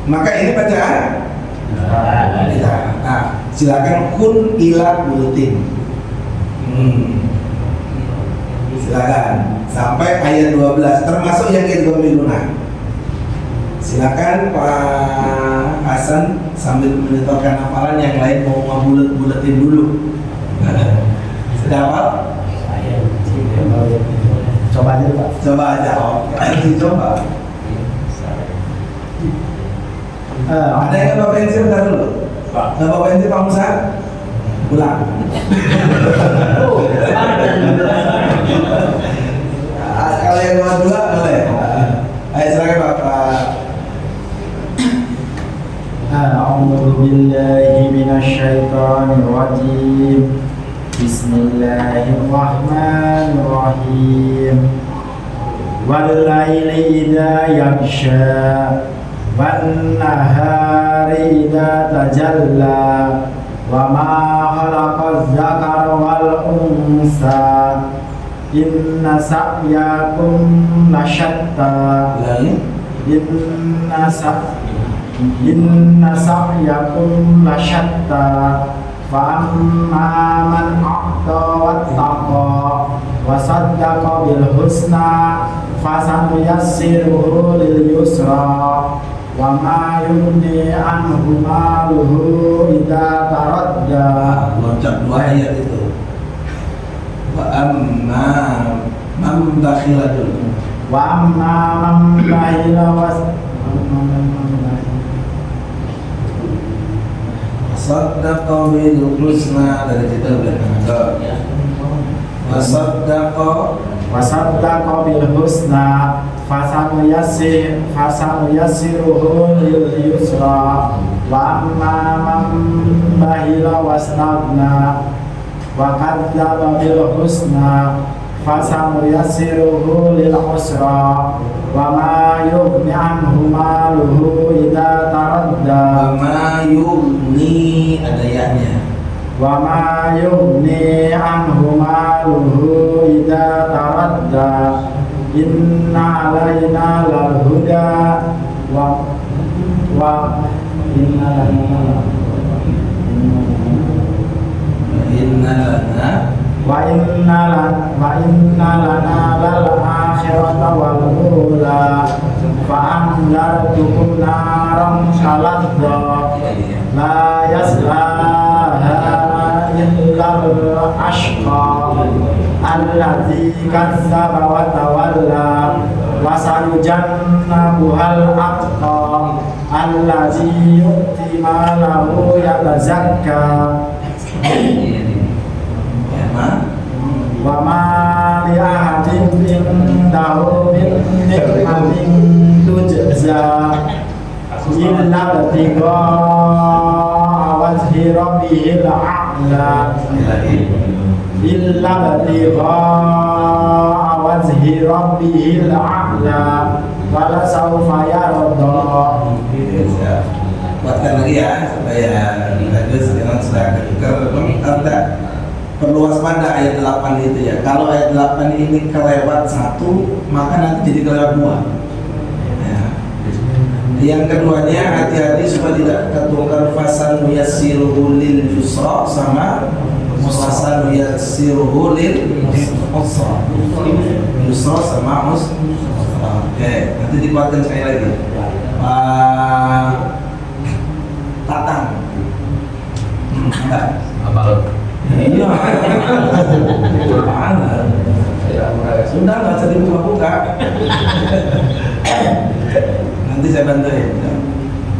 Maka ini bacaan? Tidak. Nah, silakan kun ila bulutin. Silakan sampai ayat 12 termasuk yang idghamiluna. Silakan Pak Hasan sambil menyetorkan hafalan, yang lain mau ngebulet-buletin dulu. Sudah hafal? Coba aja Pak. Coba aja. Coba. Ada yang Bapak Enzi bentar dulu? Bapak Enzi Pak Musa? Pulang. Kalau yang dua boleh. Ayo silakan Bapak. A'udzu billahi minasyaitonir rajim. Bismillahirrahmanirrahim. Wal laili idza yaghsha wan nahari idza tajalla wa ma khalaqaz zakara wal unsa inna sa'yakum lasyatta inna sa'yakum lasyatta fa amma man a'ta wattaqa wa saddaqa bil husna fasanuyassiruhu lil yusra wa ma yughni anhu maluhu idza taradda. Loncat dua ayat itu. Wa amma man bakhila dulu. Wa amma man bakhila Saddaqa bil husna, dari situ belakang. Wasaddaqa bil husna fasanuyassiruhu lil yusra wa amma man bahila wasnabna wa kadzdzaba bil husna fasanuyassiruhu lil usra wa ma yughni anhu maluhu idza taradda. Wa ma yughni, ada ya-nya. Wa ma yughni anhu maluhu idza taradda. Inna alaina lal huda wa inna lana lal akhirata wal ula fa anzartukum naran shaladda la yaslaha illa al ashqa alladzi kazzaba wa tawalla wa sayujannabuhal atqa alladzi yu'ti malahu yatazakka wa ma li ahadin indahu min ni'matin tujza illa batiqa wajhi rabbihil a'la illa batiqa wajhi rabbihil a'la wala sawfa yarda. Buatkan lagi ya supaya bagus dengan sudah ketukar. Anda perlu waspada ayat 8 itu ya. Kalau ayat 8 ini kelewat satu, maka nanti jadi kelewat dua. Ya. Yang keduanya hati-hati supaya tidak tertukar fasan yassiruhu lil yusra sama fasan yassiruhu lil usra. Yusra sama usra. Oke, nanti dikuatkan sekali lagi. Tatang. Enggak. Apa? Iya. Sudah nggak usah dibuka-buka. Nanti saya bantuin.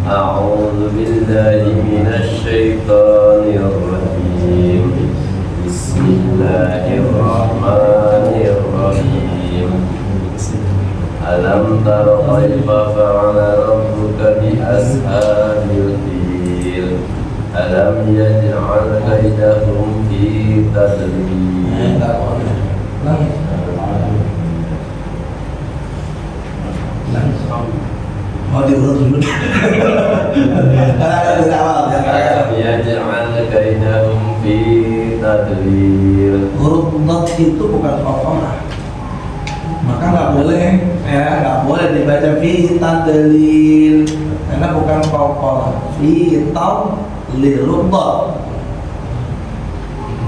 A'udzu billahi minasy syaithanir rajim. Bismillahirrahmanirrahim. ألم تر كيف فعل ربك بأصحاب الفيل ألم يجعل كيدهم في تدليل Oh diurut dulu. Dari awal ya. ألم يجعل كيدهم في تدليل. Huruf dot itu bukan qalqalah. Maka nggak boleh dibaca fi tadlil karena bukan qalqalah. Fi tadlil dot.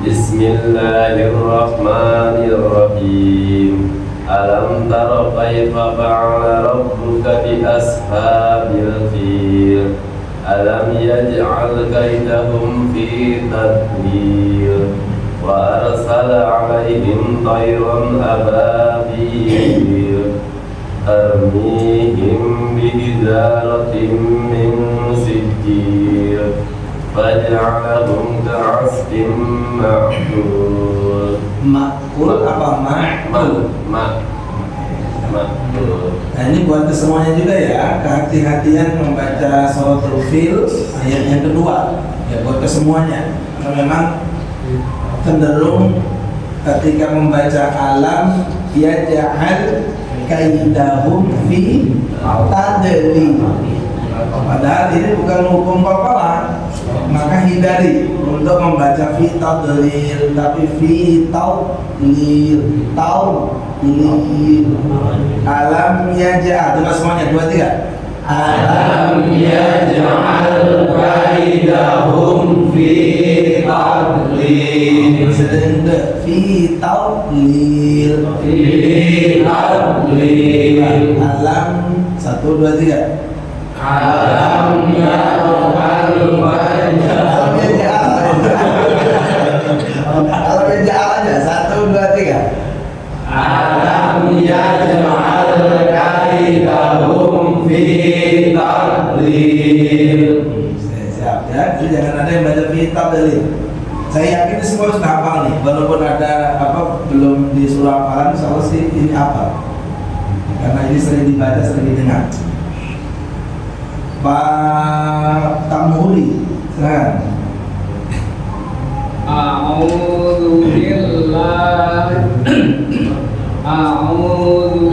Bismillahirrahmanirrahim. Alam tara kaifa fa'ala rabbuka bi ashabil fil alam yaj'al kaidahum fi tadlil wa arsala 'alaihim tayran ababil tarmihim bihijaratin min sijil faj'alahum ka'asfin ma'kul. Makul apa ma'kul? Makul. Nah ini buat kesemuanya juga ya, kehati-hatian membaca suratul fil ayat yang kedua ya, buat kesemuanya. Karena memang cenderung ketika membaca alam yaj'al kaidahum fi tadlil. Padahal ini bukan hukum qalqalah, maka hindari untuk membaca fi tadlil, tapi fi tadlil. Alam yaj'al, coba semuanya 2 3. Alam yaj'al kaidahum fi tadlil. Fi tadlil. Alam 1 2 3. Alam yaj'al Alam yaj'al aja 1 2 3. Alam yaj'al kaidahum fi tadlil. Siap ya, jadi jangan ada yang baca fi tadlil. Saya yakin ini semua sudah hafal nih, walaupun ada belum di surah hafalan, insya Allah sih ini hafal. Karena ini sering dibaca, sering didengar. Pak Tamuli, silakan. A'udzu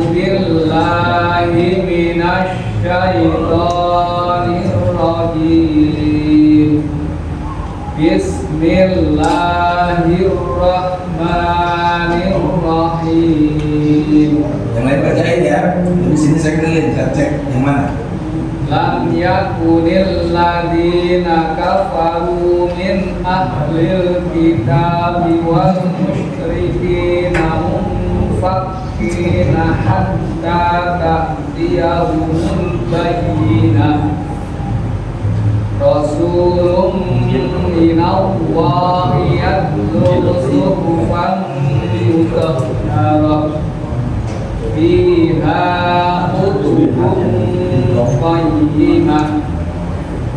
billahi minasy syaithanir rajim. Bismillahirrahmanirrahim. Yang lain bacain ya. Di sini saya keliling, saya cek yang mana. Lam yakunil ladina kafaru min ahlil kitabi wal musyrikina munfakkina hatta ta'tiyahumul bayyinah. Rasulun minallahi yatlu suhufan mutahharah fiha kutubun qayyimah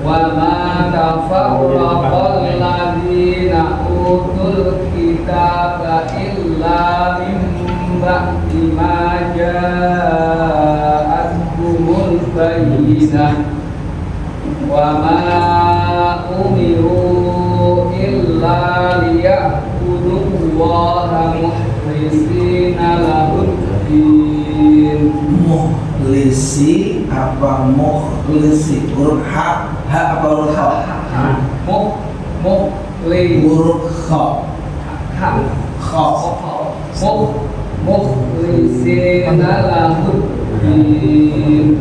wa ma tafarraqal ladzina utul kitaba illa min ba'di ma ja'atuhumul bayyinah wa ma umiru illa liya'budullaha mukhlisina lahud-din. Muhlisi apa mukhlisi? Huruf ha apa huruf kha? Huruf kha. Mukhlisina lahud-din.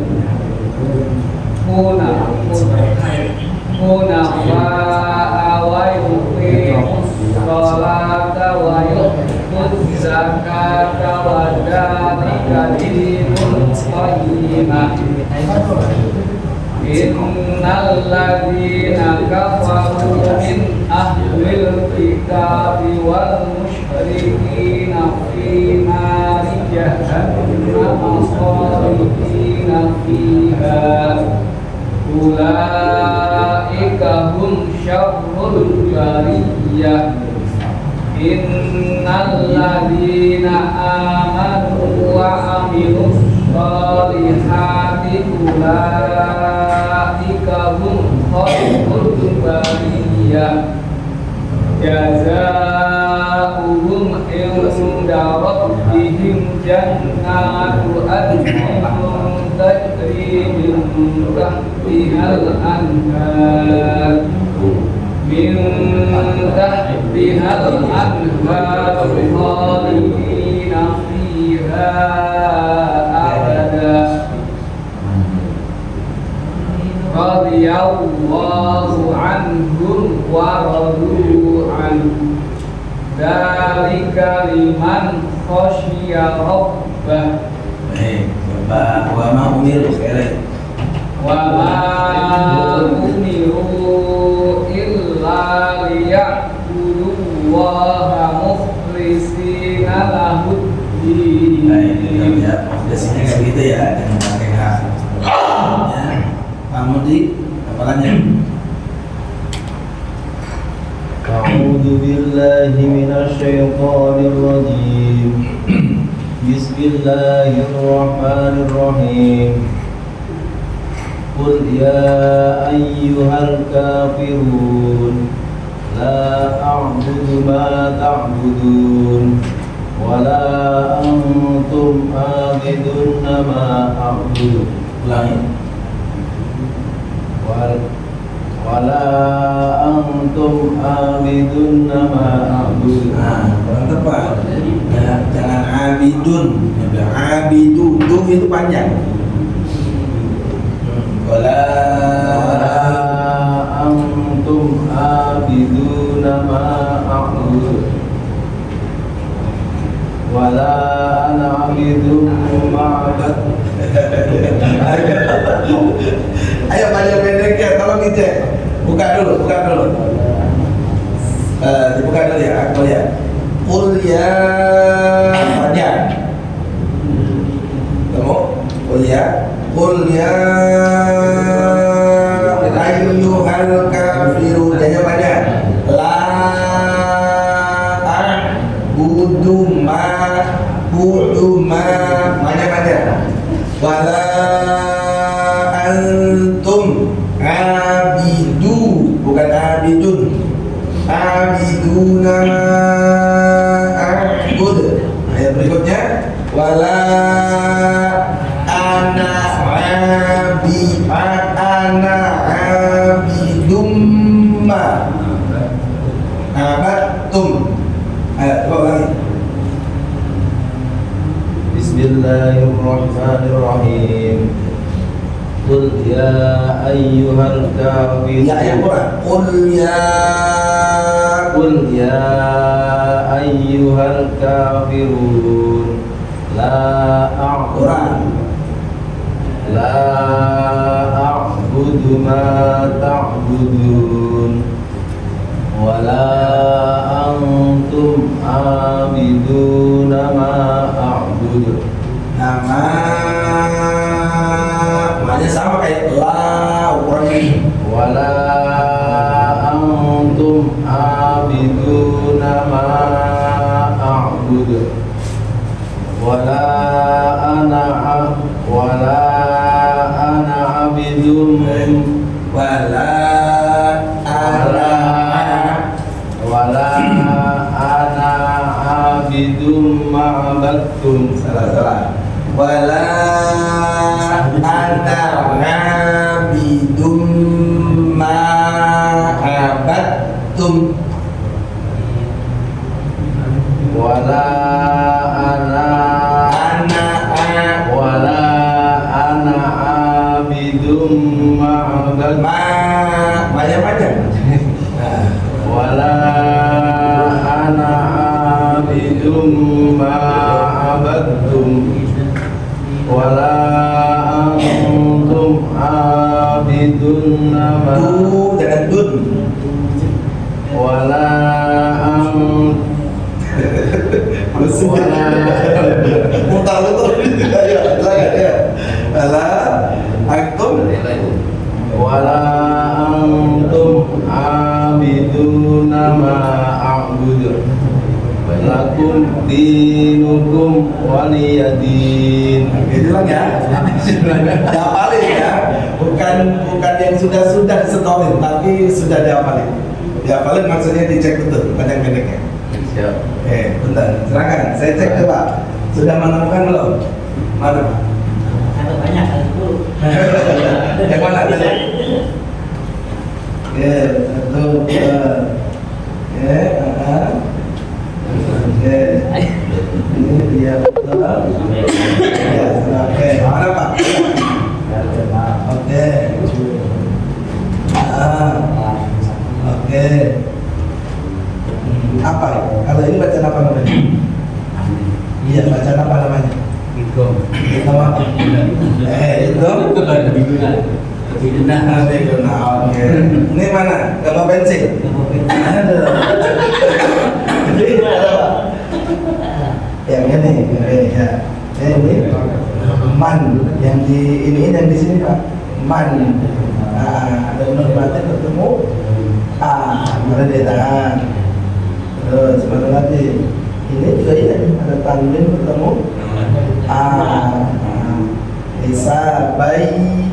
Hunafa'a wa yuqimus sholata wa yu'tuz zakata wa dzalika dinul qayyimah. Innal ladzina kafaru min ahlil kitabi wal musyrikina fi nari jahannam khalidina fiha ulaika hum syarrul bariyah. Innal ladzina amanu wa amilus salihati ulaika hum khairul bariyah jazaa'uhum inda rabbihim jannatu adnin tajri min tahtihal anhar min tahtihal anhar khalidina fiha abada radiyallahu anhum wa radu anhu dzalika liman khasyiya rabbah. Baik, Bapak wa ma umiru sekali. Wa ma umiru illa liya'budullaha mukhlishina lahud-din. Baik, ya, maksudnya segitu ya, dengan pakai hak. Ya, Pak Mudi, hafalannya. أعوذ بالله من الشيطان الرجيم بسم الله الرحمن الرحيم قل يا أيها الكافرون لا أعبد ما تعبدون ولا أنتم عابدون ما أعبد wala antum abidun nama abud. Nah, kurang tepat. Ya, jangan abidun, ya, bilang abidun, itu panjang. Wala antum abidun nama abud. Wala ana abidun ma'abad. Ayo banyak pendeknya, tolong dicek. Buka dulu. Dibuka dulu ya, aku lihat. Qul ya panjang. Temu? Qul ya ayyuhal kafirun. Jangan panjang. La a'budu ma panjang. Wala antum abidu, bukan abidun, abiduna a'bud. Ayat berikutnya wala ana abidum ma abattum. Ayat lagi. Bismillahirrahmanirrahim. Qul ya ayyuhal kafirun. Ya ayat Quran. Qul ya ayyuhal kafirun. La a'budu ma ta'budun. Wala antum abiduna ma a'budu. Namanya sama kayak la ukurannya. Wala antum abiduna ma a'budu. Wala ana abidum Wala ana abidum ma'abadtum. salah. Wala ana abidum ma'abattum. Wala ana abidum ma'abadtum. Banyak Wala ana abidum ma'abadtum. Wala antum abidun nama. Jangan dun. Wala antum Mutar. Ayo, silakan. Wala antum. Wala antum abidun nama a'budu. Lakum dinukum waliyadin. Gitu. diulang ya. Dihafalin ya. Bukan yang sudah disetorin, tapi sudah dihafalin. Dihafalin maksudnya dicek betul panjang pendeknya. Siap. Bentar, silakan. Saya cek coba. Sudah menemukan belum? Mana Pak? Ada banyak, ada 10. Yang mana tadi? Oke, 1, 2. Oke, Oke. Ini dia betul. Ya, oke. Mana Pak? Oke. Oke. Apa ya? Kalau ini bacaan apa namanya? Iya, bacaan apa namanya? Itu. Nama apa? Itu. Nah, oke. Ini mana? Gambar pensil. Ada. Yang ini, ya. Ini man. Yang di ini yang di sini Pak. Man. Ada nun mati ketemu. Mana dia tahan. Terus mana lagi? Ini juga ini ada tanwin ketemu. Bisa bayi.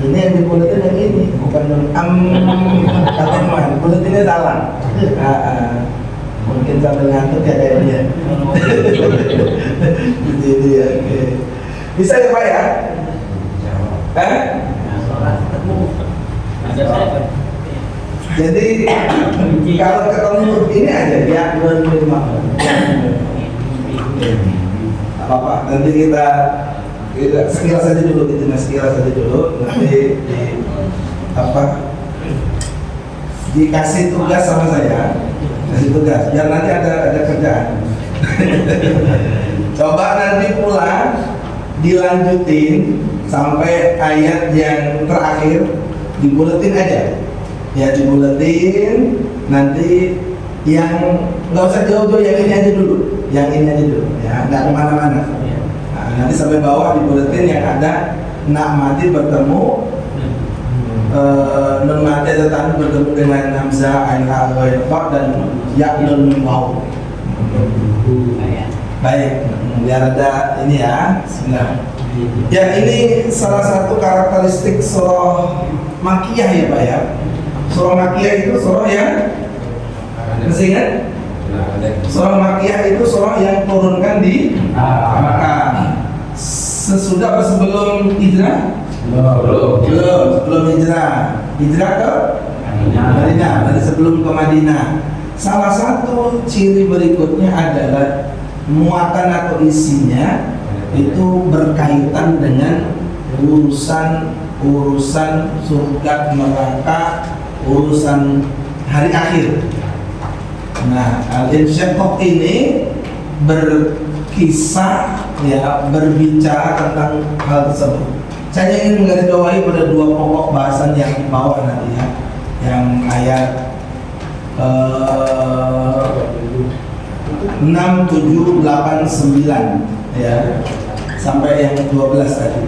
Ini yang dibuletin yang ini bukan kateman, buletinnya salah. Mungkin sambil ngantuk ya kayaknya. Jadi ya, oke. Bisa ya Pak ya? Jadi kalau ketemu ini aja ya 25. Apa-apa, nanti kita sekilas saja dulu gitu, sekilas saja dulu, nanti dikasih tugas sama saya, kasih tugas, biar nanti ada kerjaan. Coba nanti pulang dilanjutin sampai ayat yang terakhir, dibuletin aja, ya dibuletin, nanti yang nggak usah jauh-jauh, yang ini aja dulu, ya nggak kemana-mana. Nanti sampai bawah di buletin yang ada nak mati bertemu nun mati atau tanu bertemu dengan hamzah, ain, ha, ghain, fa dan ya nun waw. Baik, biar ada ini ya. Bismillah. Ya, ini salah satu karakteristik surah Makkiyah ya Pak ya. Surah Makkiyah itu surah yang masih ingat? Surah Makkiyah itu surah yang turunkan di Makkah. Sesudah atau sebelum hijrah? Belum hijrah. Hijrah ke Madinah, nanti sebelum ke Madinah. Salah satu ciri berikutnya adalah muatan atau isinya itu berkaitan dengan urusan surga neraka, urusan hari akhir. Nah, Al-Insyiqaq ini berkisah ya, berbicara tentang hal tersebut. Saya ingin menggarisbawahi pada dua pokok bahasan yang di bawah nanti ya, yang ayat 6, 7, 8, 9 ya, sampai yang 12 tadi.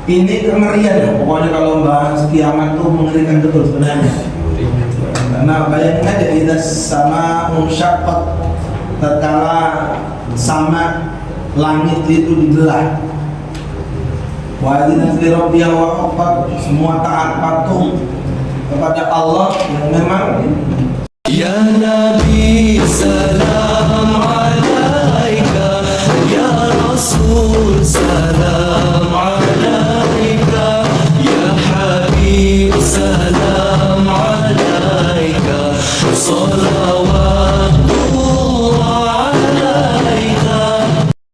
Ini kengerian ya, pokoknya kalau bahas kiamat tuh mengerikan betul sebenarnya. Karena bayangin aja, kita sama unsyaqqat, tatkala sama langit itu dibelah. Wa adzina fi rabbika wa haqqat, semua taat patuh kepada Allah yang memang. Ya Nabi salam alaika, ya Rasul salam